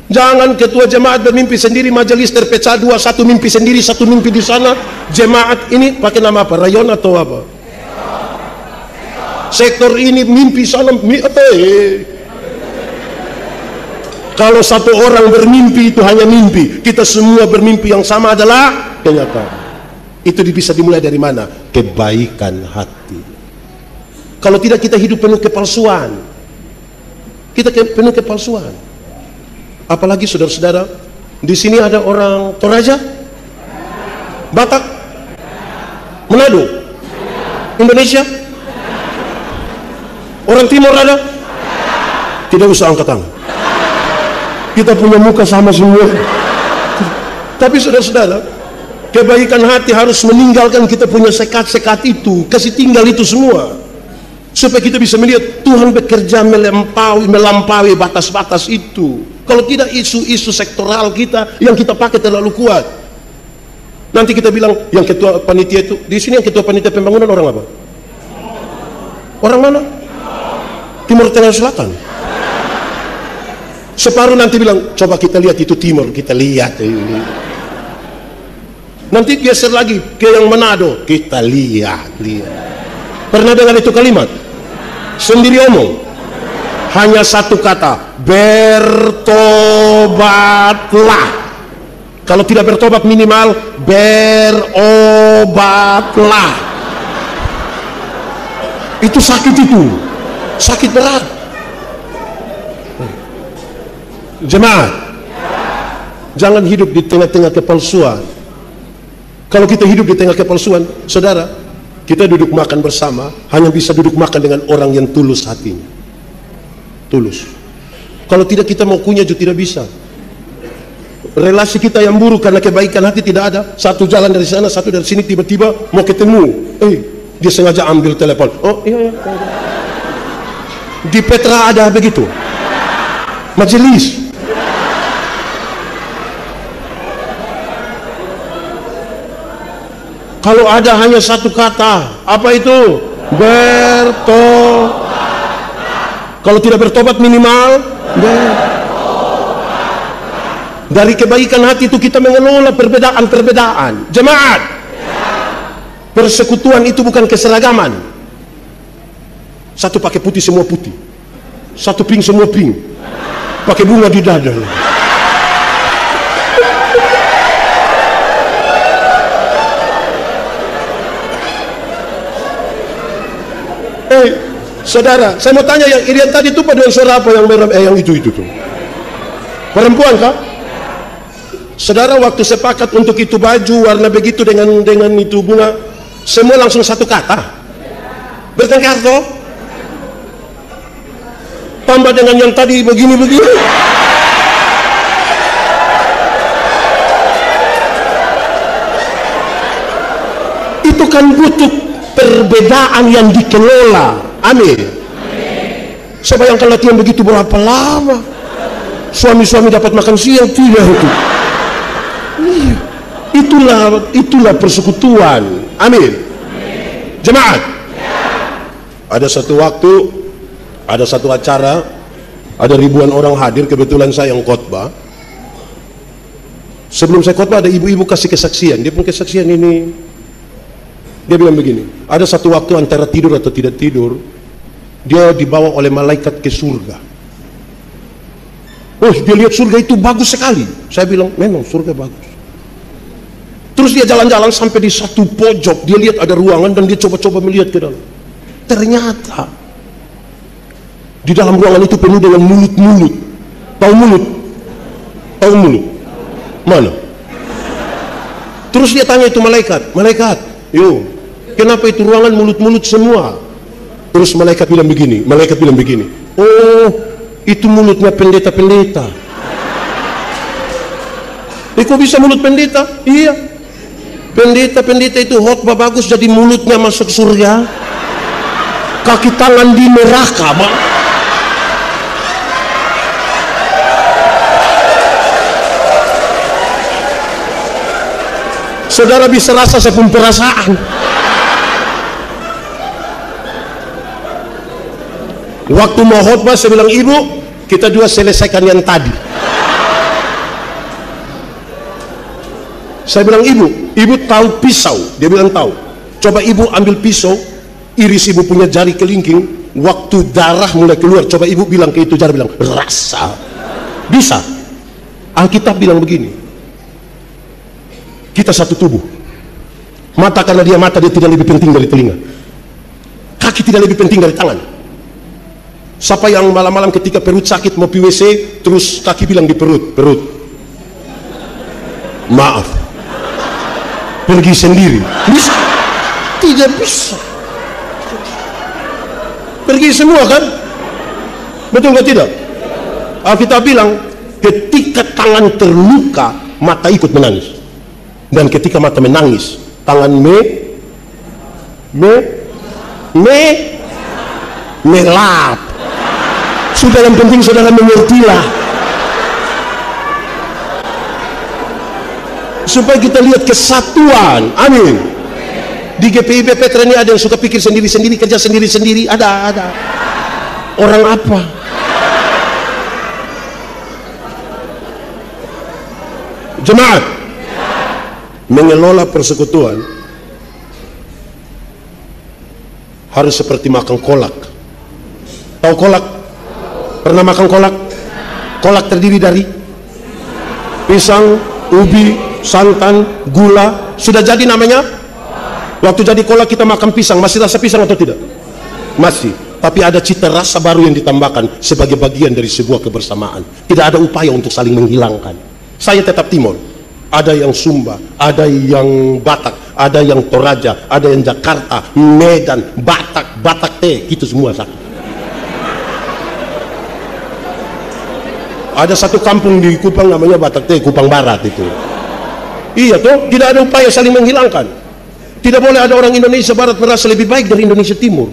Jangan ketua jemaat bermimpi sendiri, majelis terpecah dua, satu mimpi sendiri, satu mimpi di sana. Jemaat ini pakai nama apa? Rayon atau apa? Sektor ini mimpi sana, Kalau satu orang bermimpi itu hanya mimpi, kita semua bermimpi yang sama adalah kenyataan. Itu bisa dimulai dari mana? Kebaikan hati. Kalau tidak kita hidup penuh kepalsuan. Kita penuh kepalsuan. Apalagi saudara-saudara, di sini ada orang Toraja, Batak, Manado, Indonesia. Orang timur ada? Tidak usah angkat tangan. Kita punya muka sama semua. Tapi saudara-saudara, kebaikan hati harus meninggalkan kita punya sekat-sekat itu, kasih tinggal itu semua, supaya kita bisa melihat Tuhan bekerja melampaui batas-batas itu. Kalau tidak, isu-isu sektoral kita yang kita pakai terlalu kuat. Nanti kita bilang yang ketua panitia itu, di sini yang ketua panitia pembangunan orang apa? Orang mana? Timur Tengah Selatan. Separuh nanti bilang, coba kita lihat itu timur, kita lihat. Nanti geser lagi ke yang Manado, kita lihat. Pernah dengar itu kalimat? Sendiri omong, hanya satu kata, bertobatlah. Kalau tidak bertobat minimal berobatlah. Itu sakit, itu sakit berat. Jemaat, jangan hidup di tengah-tengah kepalsuan. Kalau kita hidup di tengah kepalsuan, saudara, kita duduk makan bersama hanya bisa duduk makan dengan orang yang tulus hatinya. Tulus. Kalau tidak, kita mau kunyah juga tidak bisa. Relasi kita yang buruk karena kebaikan hati tidak ada. Satu jalan dari sana, satu dari sini, tiba-tiba mau ketemu, dia sengaja ambil telepon. Oh iya, iya. Di Petra ada begitu, majelis. Kalau ada hanya satu kata, apa itu? Bertobat. Kalau tidak bertobat minimal dari kebaikan hati itu kita mengelola perbedaan-perbedaan. Jemaat, persekutuan itu bukan keseragaman. Satu pakai putih semua putih, satu pink semua pink, pakai bunga di dada. Saudara, saya mau tanya, yang Irian tadi itu paduan suara apa yang merah? Yang itu tuh perempuan kah? Saudara, waktu sepakat untuk itu baju warna begitu dengan itu bunga, semua langsung satu kata. Bertengkar toh? Tambah dengan yang tadi begini-begini. Itu kan butuh perbedaan yang dikelola. Amin. Saya bayangkan latihan begitu berapa lama. Suami-suami dapat makan siang tidak itu. Itulah persekutuan. Amin. Jemaat, ada satu waktu, ada satu acara, ada ribuan orang hadir, kebetulan saya yang khotbah. Sebelum saya khotbah ada ibu-ibu kasih kesaksian. Dia pun kesaksian ini, dia bilang begini, ada satu waktu antara tidur atau tidak tidur, dia dibawa oleh malaikat ke surga. Oh, dia lihat surga itu bagus sekali. Saya bilang, memang surga bagus. Terus dia jalan-jalan sampai di satu pojok, dia lihat ada ruangan dan dia coba-coba melihat ke dalam. Ternyata di dalam ruangan itu penuh dengan mulut-mulut. Tahu mulut? Tahu mulut? Mana? Terus dia tanya itu malaikat, yo, kenapa itu ruangan mulut-mulut semua? Terus malaikat bilang begini, oh, itu mulutnya pendeta-pendeta. Kok bisa mulut pendeta? Iya, pendeta-pendeta itu khotbah bagus jadi mulutnya masuk surga, kaki tangan di neraka, Bang. Saudara bisa rasa sepun perasaan. Waktu mau khotbah saya bilang, ibu, kita dua selesaikan yang tadi. Saya bilang, ibu tahu pisau? Dia bilang tahu. Coba ibu ambil pisau, iris ibu punya jari kelingking, waktu darah mulai keluar, coba ibu bilang ke itu jari, bilang rasa. Bisa. Alkitab bilang begini, kita satu tubuh. Mata karena dia mata, dia tidak lebih penting dari telinga. Kaki tidak lebih penting dari tangan. Siapa yang malam-malam ketika perut sakit mau WC, terus kaki bilang di perut, maaf, pergi sendiri. Bisa? Tidak bisa. Pergi semua kan? Betul nggak tidak? Alkitab bilang, ketika tangan terluka, mata ikut menangis. Dan ketika mata menangis, tangan melap. Sudah, yang penting saudara mengertilah, supaya kita lihat kesatuan. Amin. Di GPIB Petra ini ada yang suka pikir sendiri-sendiri, kerja sendiri-sendiri. Ada orang apa? Jemaat, mengelola persekutuan harus seperti makan kolak. Tahu kolak? Pernah makan kolak? Kolak terdiri dari pisang, ubi, santan, gula. Sudah jadi namanya? Waktu jadi kolak kita makan pisang, masih rasa pisang atau tidak? Masih. Tapi ada cita rasa baru yang ditambahkan sebagai bagian dari sebuah kebersamaan. Tidak ada upaya untuk saling menghilangkan. Saya tetap Timur. Ada yang Sumba, ada yang Batak, ada yang Toraja, ada yang Jakarta, Medan, Batak teh, gitu semua satu. Ada satu kampung di Kupang namanya Batak teh, Kupang Barat itu. Iya toh, tidak ada upaya saling menghilangkan. Tidak boleh ada orang Indonesia Barat merasa lebih baik dari Indonesia Timur.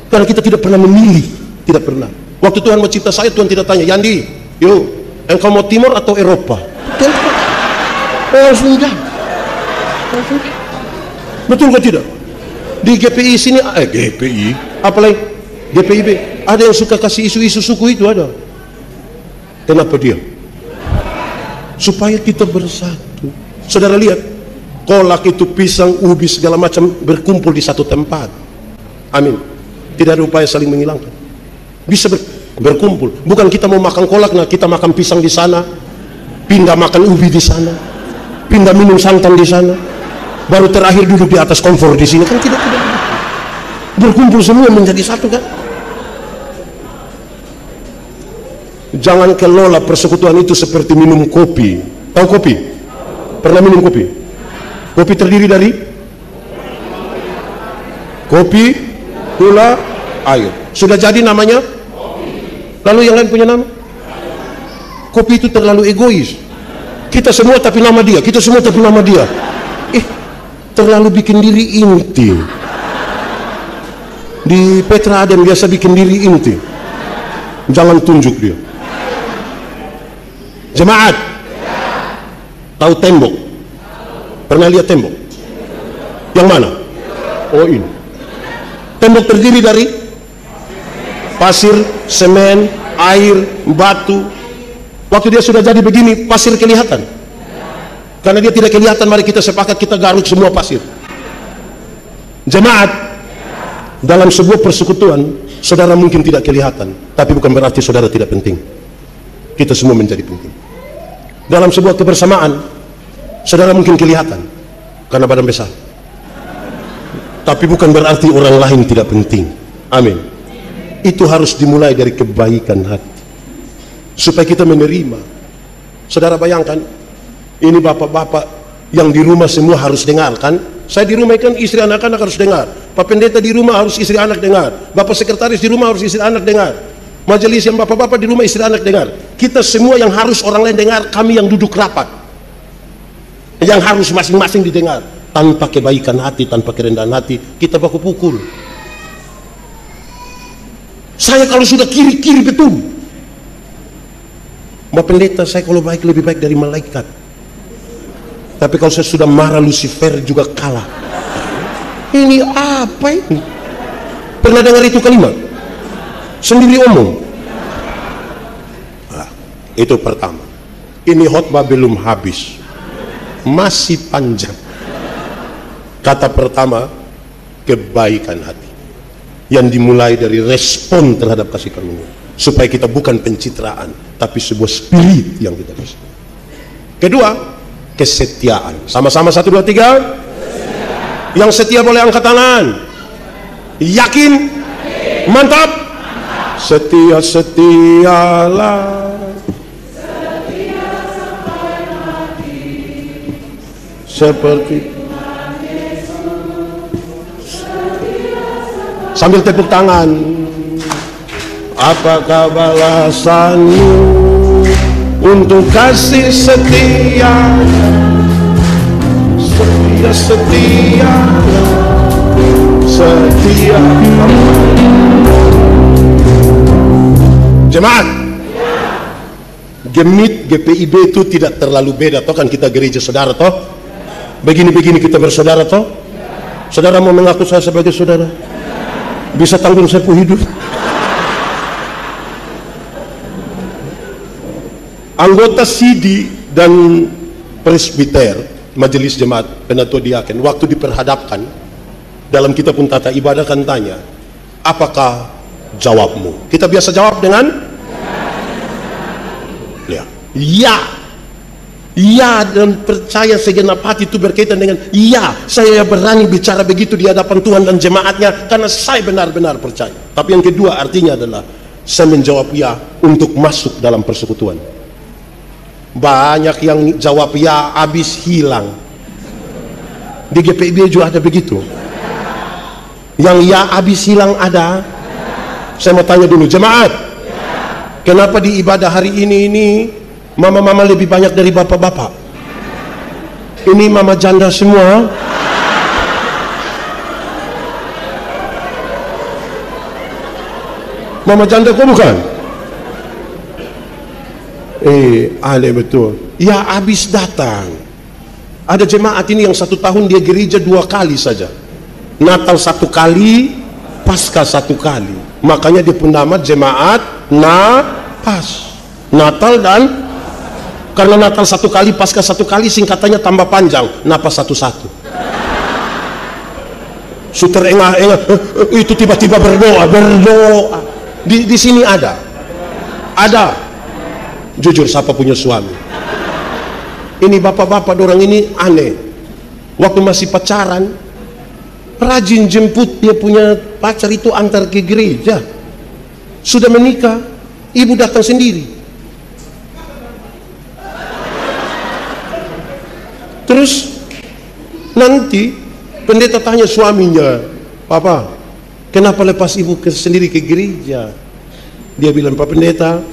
Karena kita tidak pernah memilih, tidak pernah. Waktu Tuhan mencipta saya, Tuhan tidak tanya, Yandi, yuk, engkau mau Timur atau Eropa? Sudah. Betul nggak tidak? Di GPI sini, GPI, apalagi GPIB, ada yang suka kasih isu-isu suku itu ada. Kenapa dia? Supaya kita bersatu. Saudara lihat, kolak itu, pisang, ubi, segala macam berkumpul di satu tempat. Amin. Tidak ada upaya saling menghilangkan. Bisa berkumpul. Bukan kita mau makan kolak, nah kita makan pisang di sana, pindah makan ubi di sana, pindah minum santan di sana, baru terakhir duduk di atas kompor di sini. Kan tidak. Berkumpul semua menjadi satu kan? Jangan kelola persekutuan itu seperti minum kopi. Tahu kopi? Pernah minum kopi? Kopi terdiri dari kopi, gula, air. Sudah jadi namanya? Lalu yang lain punya nama? Kopi itu terlalu egois. Kita semua tapi nama dia, kita semua tapi nama dia. Terlalu bikin diri inti. Di Petra ada yang biasa bikin diri inti. Jangan tunjuk dia. Jemaat, tahu tembok? Pernah lihat tembok? Yang mana? Oh ini. Tembok terdiri dari pasir, semen, air, batu. Waktu dia sudah jadi begini, pasir kelihatan. Karena dia tidak kelihatan, mari kita sepakat kita garuk semua pasir. Jemaat, dalam sebuah persekutuan, saudara mungkin tidak kelihatan, tapi bukan berarti saudara tidak penting. Kita semua menjadi penting. Dalam sebuah kebersamaan, saudara mungkin kelihatan karena badan besar, tapi bukan berarti orang lain tidak penting. Amin. Itu harus dimulai dari kebaikan hati supaya kita menerima. Saudara bayangkan, ini bapak-bapak yang di rumah semua harus dengar kan? Saya di rumah kan istri anak-anak harus dengar. Pak pendeta di rumah harus istri anak dengar. Bapak sekretaris di rumah harus istri anak dengar. Majelis yang bapak-bapak di rumah istri anak dengar. Kita semua yang harus orang lain dengar, kami yang duduk rapat, yang harus masing-masing didengar. Tanpa kebaikan hati, tanpa kerendahan hati, kita baku pukul. Saya kalau sudah kiri-kiri betul. Mbak pendeta, saya kalau baik lebih baik dari malaikat. Tapi kalau saya sudah marah, Lucifer juga kalah. Ini apa ini? Pernah dengar itu kalimat? Sendiri omong. Nah, itu pertama. Ini khotbah belum habis, masih panjang. Kata pertama, kebaikan hati yang dimulai dari respon terhadap kasih karunia, supaya kita bukan pencitraan tapi sebuah spirit yang kita bisa. Kedua, kesetiaan. Sama-sama 1, 2, 3. Yang setia boleh angkat tangan. Yakin? Mantap. Setia-setialah seperti, sambil tepuk tangan. Apakah balasanmu untuk kasih setia? Setia, setia. Jemaat, Gemit GPIB itu tidak terlalu beda toh, kan kita gereja saudara toh, begini-begini kita bersaudara toh. Saudara mau mengaku saya sebagai saudara? Bisa tanggung saya pun hidup. Anggota CD dan presbiter, majelis jemaat, penatua diaken, waktu diperhadapkan dalam kitab pun tata ibadah kan tanya, apakah jawabmu? Kita biasa jawab dengan Ya, dan percaya segenap hati itu berkaitan dengan ya, saya berani bicara begitu di hadapan Tuhan dan jemaatnya karena saya benar-benar percaya. Tapi yang kedua artinya adalah saya menjawab ya untuk masuk dalam persekutuan. Banyak yang jawab ya habis hilang. Di GPIB juga ada begitu. Yang ya habis hilang ada. Saya mau tanya dulu jemaat, kenapa di ibadah hari ini mama-mama lebih banyak dari bapak-bapak? Ini mama janda semua. Mama janda kok bukan? Aneh betul. Ya habis datang. Ada jemaat ini yang 1 tahun dia gereja 2 kali saja. Natal 1 kali, Paskah 1 kali. Makanya dia pun nama jemaat Napas. Natal dan karena Natal 1 kali, Paskah 1 kali, singkatannya tambah panjang, Napas 1-1. Suter engah itu tiba-tiba berdoa. Di sini ada. Jujur, siapa punya suami? Ini bapak-bapak orang ini aneh. Waktu masih pacaran, rajin jemput dia punya pacar itu antar ke gereja. Sudah menikah, ibu datang sendiri. Terus nanti pendeta tanya suaminya, "Papa, kenapa lepas ibu sendiri ke gereja?" Dia bilang, "Pak Pendeta,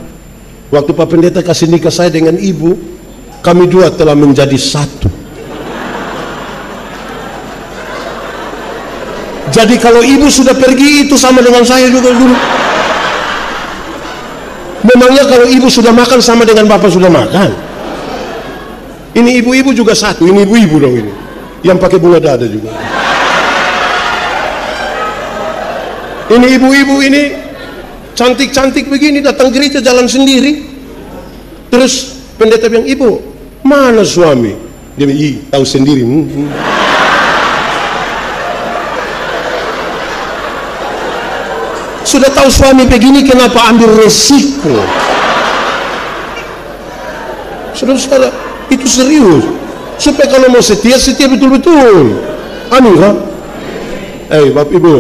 waktu Pak Pendeta kasih nikah saya dengan ibu, kami dua telah menjadi satu. Jadi kalau ibu sudah pergi itu sama dengan saya juga dulu. Memangnya kalau ibu sudah makan sama dengan bapak sudah makan? Ini ibu-ibu juga satu, ini ibu-ibu dong ini. Yang pakai bunga dada juga. Ini ibu-ibu ini cantik-cantik begini datang gereja jalan sendiri. Terus pendeta bilang, "Ibu, mana suami?" Dia bilang, "Tahu sendiri." Sudah tahu suami begini, kenapa ambil resiko? Saudara-saudara, itu serius. Supaya kalau mau setia betul-betul. Amin kan? Bapak Ibu,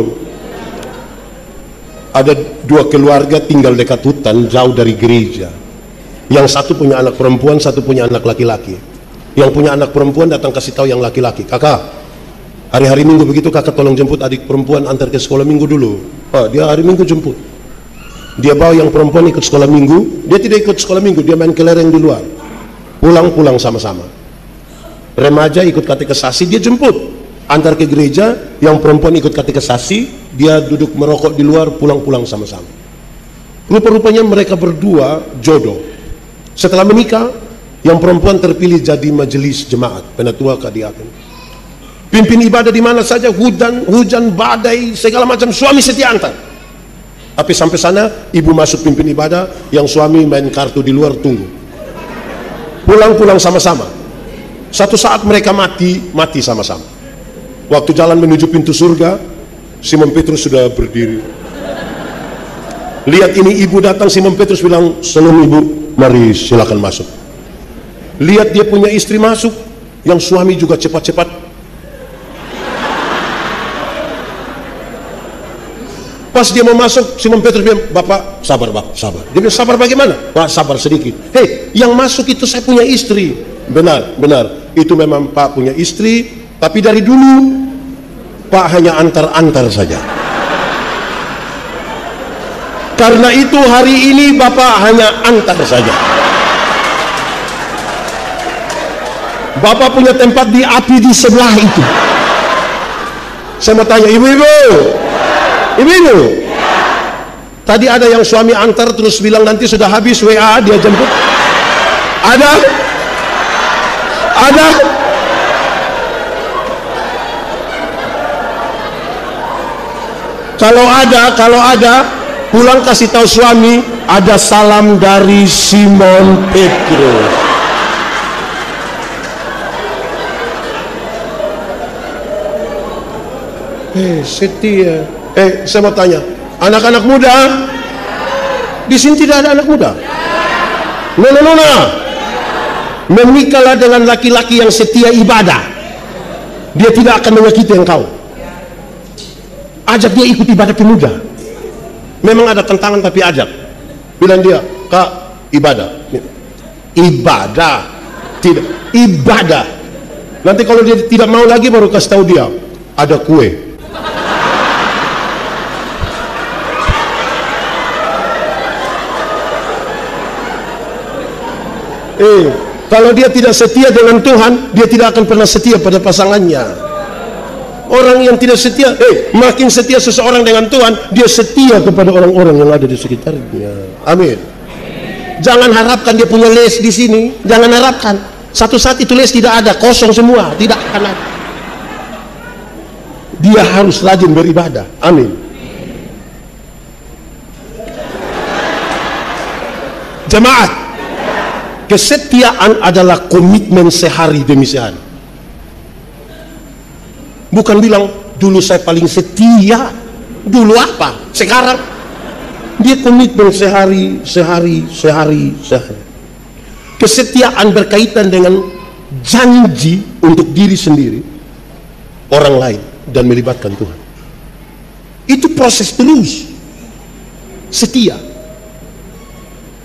ada 2 keluarga tinggal dekat hutan jauh dari gereja. Yang satu punya anak perempuan, satu punya anak laki-laki. Yang punya anak perempuan datang kasih tahu yang laki-laki, "Kakak, hari-hari Minggu begitu kakak tolong jemput adik perempuan antar ke sekolah Minggu dulu." Dia hari Minggu jemput. Dia bawa yang perempuan ikut sekolah Minggu. Dia tidak ikut sekolah Minggu, dia main kelereng di luar. Pulang sama-sama. Remaja ikut katekisasi, dia jemput antar ke gereja. Yang perempuan ikut katekisasi, dia duduk merokok di luar, pulang sama-sama. Rupa-rupanya mereka berdua jodoh. Setelah menikah, yang perempuan terpilih jadi majelis jemaat, penatua kadiakan. Pimpin ibadah di mana saja, hujan, badai, segala macam, suami setia antar. Tapi sampai sana, ibu masuk pimpin ibadah, yang suami main kartu di luar tunggu. Pulang sama-sama. Satu saat mereka mati sama-sama. Waktu jalan menuju pintu surga, Simon Petrus sudah berdiri. Lihat ini ibu datang, Simon Petrus bilang, "Salam ibu, mari silakan masuk." Lihat dia punya istri masuk, yang suami juga cepat-cepat. Pas dia mau masuk, Simon Petrus bilang, "Bapak, sabar. Dia bilang, "Sabar bagaimana?" "Pak, sabar sedikit." Yang masuk itu saya punya istri." Benar. Itu memang Pak punya istri, tapi dari dulu Pak hanya antar-antar saja. Karena itu hari ini Bapak hanya antar saja. Bapak punya tempat di api di sebelah itu. Saya mau tanya, ibu-ibu, tadi ada yang suami antar terus bilang nanti sudah habis WA dia jemput. Ada? Kalau ada, pulang kasih tahu suami, ada salam dari Simon Petrus. Setia. Saya mau tanya, anak-anak muda, di sini tidak ada anak muda? Nona, Menikahlah dengan laki-laki yang setia ibadah, dia tidak akan menyakiti engkau. Ajak dia ikut ibadah pemuda. Memang ada tantangan, tapi ajak. Bilang dia, Kak, ibadah. Ibadah, tidak ibadah. Nanti kalau dia tidak mau lagi, baru kasih tahu dia, ada kue. Kalau dia tidak setia dengan Tuhan, dia tidak akan pernah setia pada pasangannya. Orang yang tidak setia, makin setia seseorang dengan Tuhan, dia setia kepada orang-orang yang ada di sekitarnya. Amin. Jangan harapkan dia punya les di sini. Jangan harapkan. Satu saat itu les tidak ada, kosong semua, tidak akan ada. Dia harus rajin beribadah. Amin. Jemaat, kesetiaan adalah komitmen sehari demi sehari. Bukan bilang dulu saya paling setia, dulu apa, sekarang. Dia komitmen sehari. Kesetiaan berkaitan dengan janji untuk diri sendiri, orang lain, dan melibatkan Tuhan. Itu proses terus. Setia.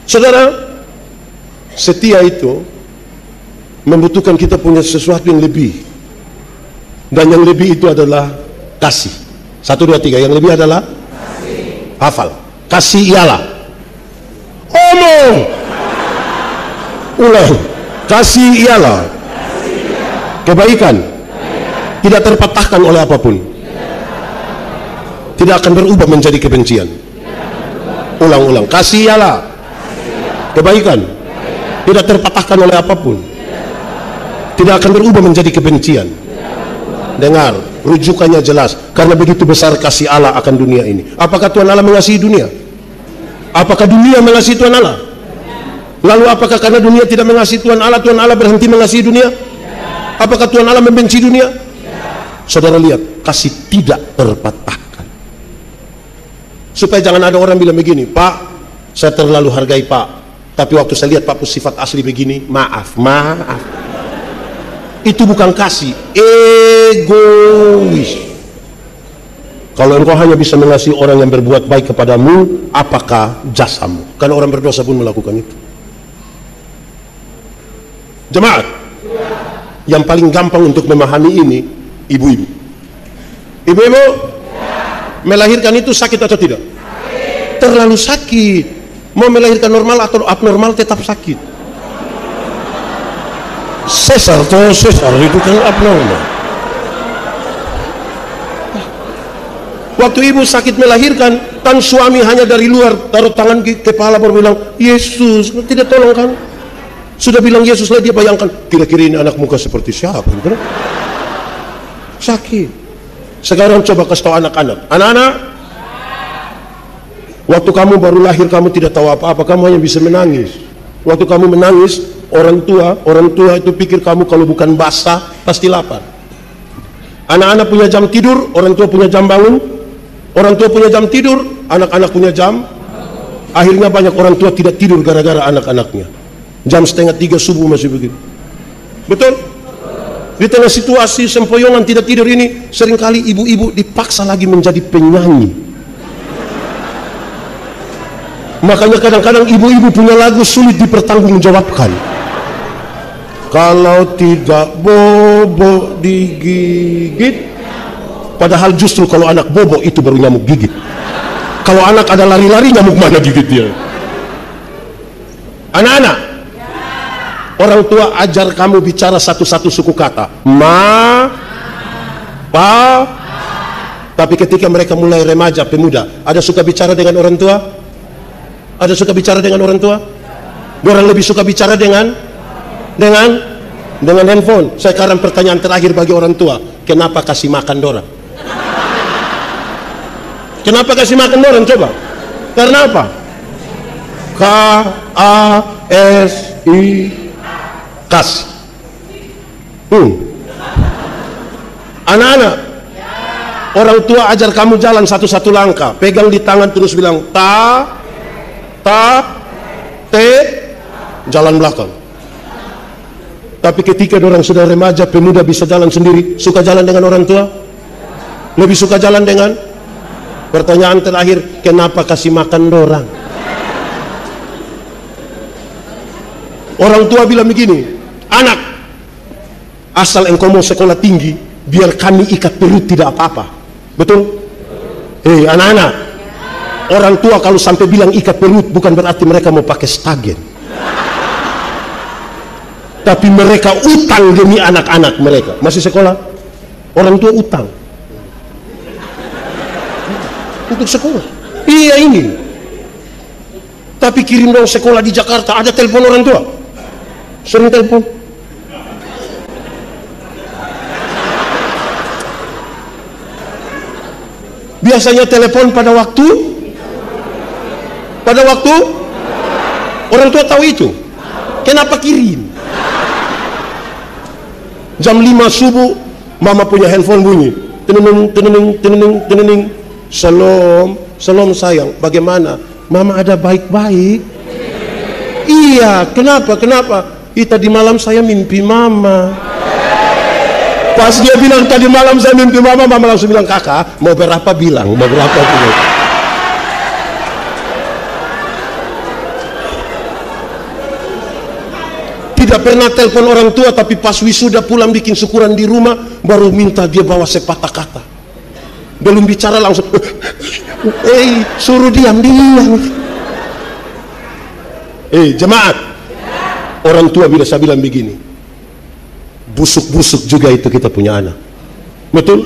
Saudara, setia itu membutuhkan kita punya sesuatu yang lebih. Dan yang lebih itu adalah kasih. 1, 2, 3. Yang lebih adalah kasih. Hafal. Kasih ialah. Omong. Ulang. Kasih ialah kebaikan. Tidak terpatahkan oleh apapun. Tidak akan berubah menjadi kebencian. Ulang-ulang. Kasih ialah kebaikan. Tidak terpatahkan oleh apapun. Tidak akan berubah menjadi kebencian. Dengar, rujukannya jelas. Karena begitu besar kasih Allah akan dunia ini. Apakah Tuhan Allah mengasihi dunia? Apakah dunia mengasihi Tuhan Allah? Lalu apakah karena dunia tidak mengasihi Tuhan Allah berhenti mengasihi dunia? Apakah Tuhan Allah membenci dunia? Saudara lihat, kasih tidak terpatahkan. Supaya jangan ada orang bilang begini, Pak, saya terlalu hargai Pak, tapi waktu saya lihat Pak sifat asli begini, maaf. Itu bukan kasih, egois. Kalau engkau hanya bisa mengasihi orang yang berbuat baik kepadamu, apakah jasamu? Karena orang berdosa pun melakukan itu. Jemaat, yang paling gampang untuk memahami ini, ibu-ibu. Ibu-ibu, melahirkan itu sakit atau tidak? Terlalu sakit. Mau melahirkan normal atau abnormal tetap sakit. Sesar itu kan abnormal. Waktu ibu sakit melahirkan, kan suami hanya dari luar taruh tangan ke kepala baru bilang, Yesus, tidak tolong kan? Sudah bilang Yesus lah, dia bayangkan, kira-kira ini anak muka seperti siapa? Gitu? Sakit. Sekarang coba kasih tahu anak-anak, waktu kamu baru lahir kamu tidak tahu apa-apa, kamu hanya bisa menangis. Waktu kamu menangis, orang tua itu pikir kamu kalau bukan basah pasti lapar. Anak-anak punya jam tidur, orang tua punya jam bangun. Orang tua punya jam tidur, anak-anak punya jam. Akhirnya banyak orang tua tidak tidur gara-gara anak-anaknya. Jam 2:30 subuh masih begitu. Betul? Di tengah situasi sempoyongan tidak tidur ini, seringkali ibu-ibu dipaksa lagi menjadi penyanyi. Makanya kadang-kadang ibu-ibu punya lagu sulit dipertanggungjawabkan. Kalau tidak bobo digigit, padahal justru kalau anak bobo itu baru nyamuk gigit. Kalau anak ada lari-lari, nyamuk mana gigit dia? Anak-anak, orang tua ajar kamu bicara satu-satu suku kata. Ma, pa. Tapi ketika mereka mulai remaja, pemuda, ada suka bicara dengan orang tua? Ada suka bicara dengan orang tua? Orang lebih suka bicara dengan handphone. Sekarang pertanyaan terakhir bagi orang tua, kenapa kasih makan dorang? Kenapa kasih makan dorang coba? Karena apa? K-A-S-I, kasih. Anak-anak, orang tua ajar kamu jalan satu-satu langkah, pegang di tangan terus bilang ta, te, jalan belakang. Tapi ketika orang sudah remaja, pemuda bisa jalan sendiri, suka jalan dengan orang tua? Lebih suka jalan dengan? Pertanyaan terakhir, kenapa kasih makan dorang? Orang tua bilang begini, anak, asal engkau mau sekolah tinggi, biar kami ikat perut tidak apa-apa. Betul? Anak-anak, orang tua kalau sampai bilang ikat perut, bukan berarti mereka mau pakai stagen. Tapi mereka utang demi anak-anak mereka. Masih sekolah, orang tua utang untuk sekolah. Iya ini. Tapi kirim dong sekolah di Jakarta, ada telepon orang tua? Sering telepon. Biasanya telepon pada waktu orang tua tahu itu. Kenapa kirim? Jam 5 subuh mama punya handphone bunyi, tenening. Shalom sayang, bagaimana? Mama ada baik-baik. Iya, kenapa? Tadi malam saya mimpi mama. Pas dia bilang tadi malam saya mimpi mama, mama langsung bilang, kakak mau berapa bilang, mau berapa bilang. Tidak pernah telepon orang tua, tapi pas wisuda pulang bikin syukuran di rumah, baru minta dia bawa sepatah kata. Belum bicara langsung, suruh diam. Jemaat, orang tua bila saya bilang begini, busuk-busuk juga itu kita punya anak. Betul?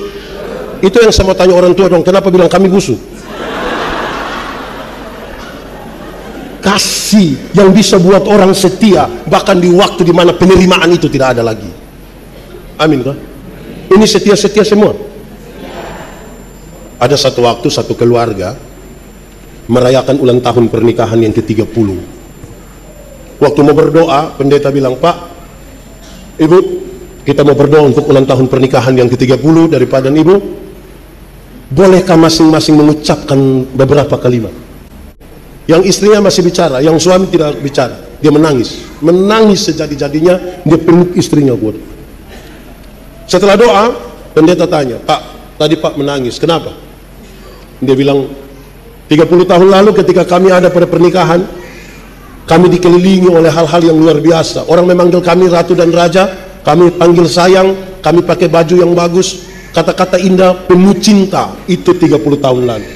Itu yang saya mau tanya orang tua dong, kenapa bilang kami busuk? Kasih yang bisa buat orang setia bahkan di waktu dimana penerimaan itu tidak ada lagi. Amin kan? Ini setia-setia semua. Ada satu waktu satu keluarga merayakan ulang tahun pernikahan yang ke-30. Waktu mau berdoa, pendeta bilang, Pak, Ibu, kita mau berdoa untuk ulang tahun pernikahan yang ke-30 daripada Ibu. Bolehkah masing-masing mengucapkan beberapa kalimat? Yang istrinya masih bicara, yang suami tidak bicara. Dia menangis sejadi-jadinya, dia peluk istrinya. Setelah doa, pendeta tanya, Pak, tadi Pak menangis, kenapa? Dia bilang, 30 tahun lalu ketika kami ada pada pernikahan, kami dikelilingi oleh hal-hal yang luar biasa. Orang memanggil kami ratu dan raja, kami panggil sayang, kami pakai baju yang bagus, kata-kata indah, penuh cinta. Itu 30 tahun lalu.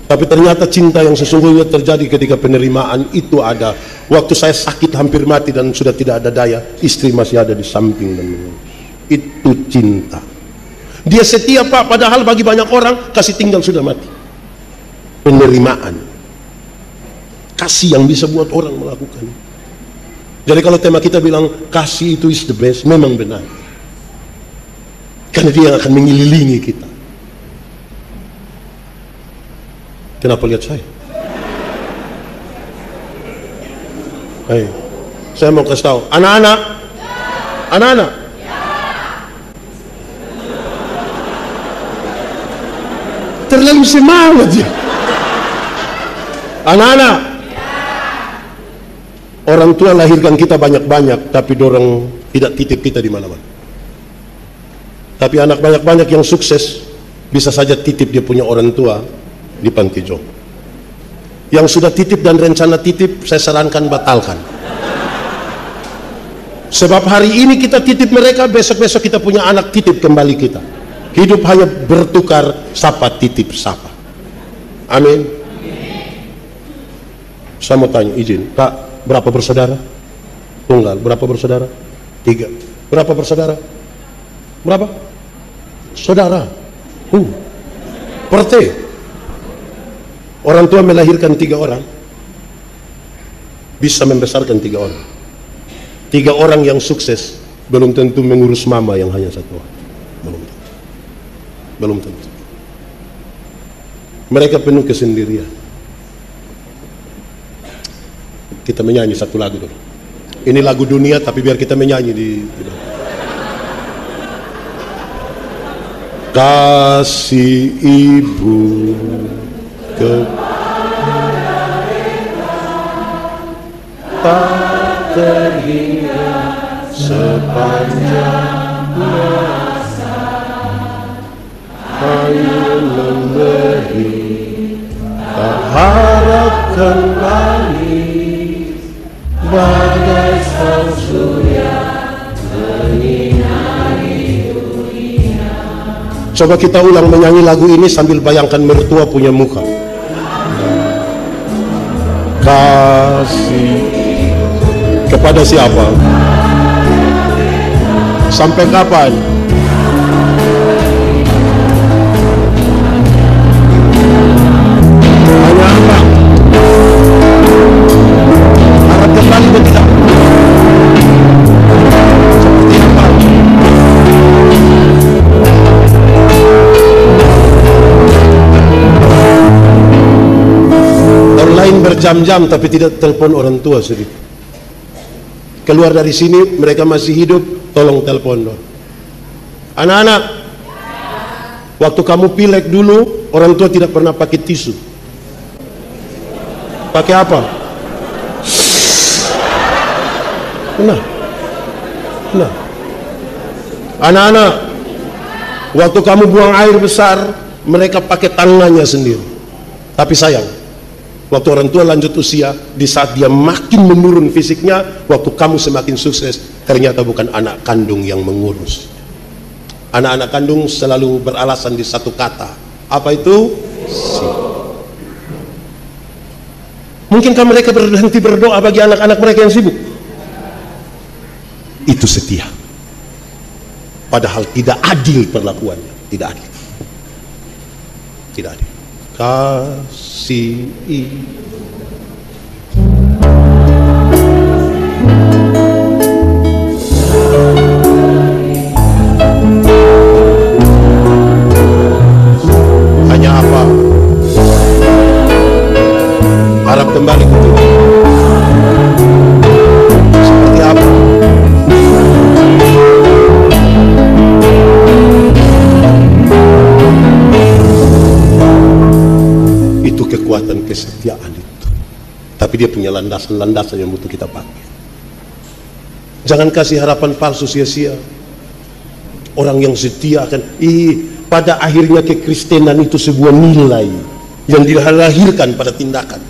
Tapi ternyata cinta yang sesungguhnya terjadi ketika penerimaan itu ada. Waktu saya sakit hampir mati dan sudah tidak ada daya, istri masih ada di samping dan mengurus. Itu cinta. Dia setia Pak, padahal bagi banyak orang kasih tinggal sudah mati. Penerimaan, kasih yang bisa buat orang melakukan. Jadi kalau tema kita bilang kasih itu is the best, memang benar. Karena dia yang akan mengelilingi kita. Kenapa lihat saya? Saya mau kasih tahu, anak-anak, terlalu semangat ya. Anak-anak, orang tua lahirkan kita banyak-banyak, tapi dorong tidak titip kita di mana-mana. Tapi anak banyak-banyak yang sukses bisa saja titip dia punya orang tua di panti jompo. Yang sudah titip dan rencana titip, saya sarankan batalkan. Sebab hari ini kita titip mereka, besok-besok kita punya anak titip kembali kita. Hidup hanya bertukar sapa titip sapa. Amin. Saya mau tanya, izin Pak, berapa bersaudara? Tunggal. Berapa bersaudara? 3. Berapa bersaudara? Berapa? Saudara. Perte. Orang tua melahirkan 3 orang, bisa membesarkan 3 orang. 3 orang yang sukses belum tentu mengurus mama yang hanya 1 orang. Belum tentu. Mereka penuh kesendirian. Kita menyanyi satu lagu dulu. Ini lagu dunia, tapi biar kita menyanyi di kasih ibu tak terhingga sepanjang masa, hanya memberi, tak harap kembali, bagai sang surya menyinari dunia. Coba kita ulang menyanyi lagu ini sambil bayangkan mertua punya muka. Kasih kepada siapa? Sampai kapan? Hanya apa? Harap kembali atau tidak? Seperti apa? Online berjam-jam tapi tidak telepon orang tua sedikit. Keluar dari sini mereka masih hidup, tolong telepon dong. Anak-anak, waktu kamu pilek dulu orang tua tidak pernah pakai tisu. Pakai apa? Nah. Anak-anak, waktu kamu buang air besar mereka pakai tangannya sendiri. Tapi sayang, waktu orang tua lanjut usia, di saat dia makin menurun fisiknya, waktu kamu semakin sukses, ternyata bukan anak kandung yang mengurus. Anak-anak kandung selalu beralasan di satu kata. Apa itu? Mungkinkah mereka berhenti berdoa bagi anak-anak mereka yang sibuk? Itu setia. Padahal tidak adil perlakuannya. Tidak adil. Tidak adil. Kasih. Hanya apa? Harap kembali ke Tuhan. Seperti apa? Itu kekuatan kesetiaan itu. Tapi dia punya landasan-landasan yang butuh kita pakai. Jangan kasih harapan palsu sia-sia. Orang yang setia akan pada akhirnya kekristenan itu sebuah nilai yang dilahirkan pada tindakan.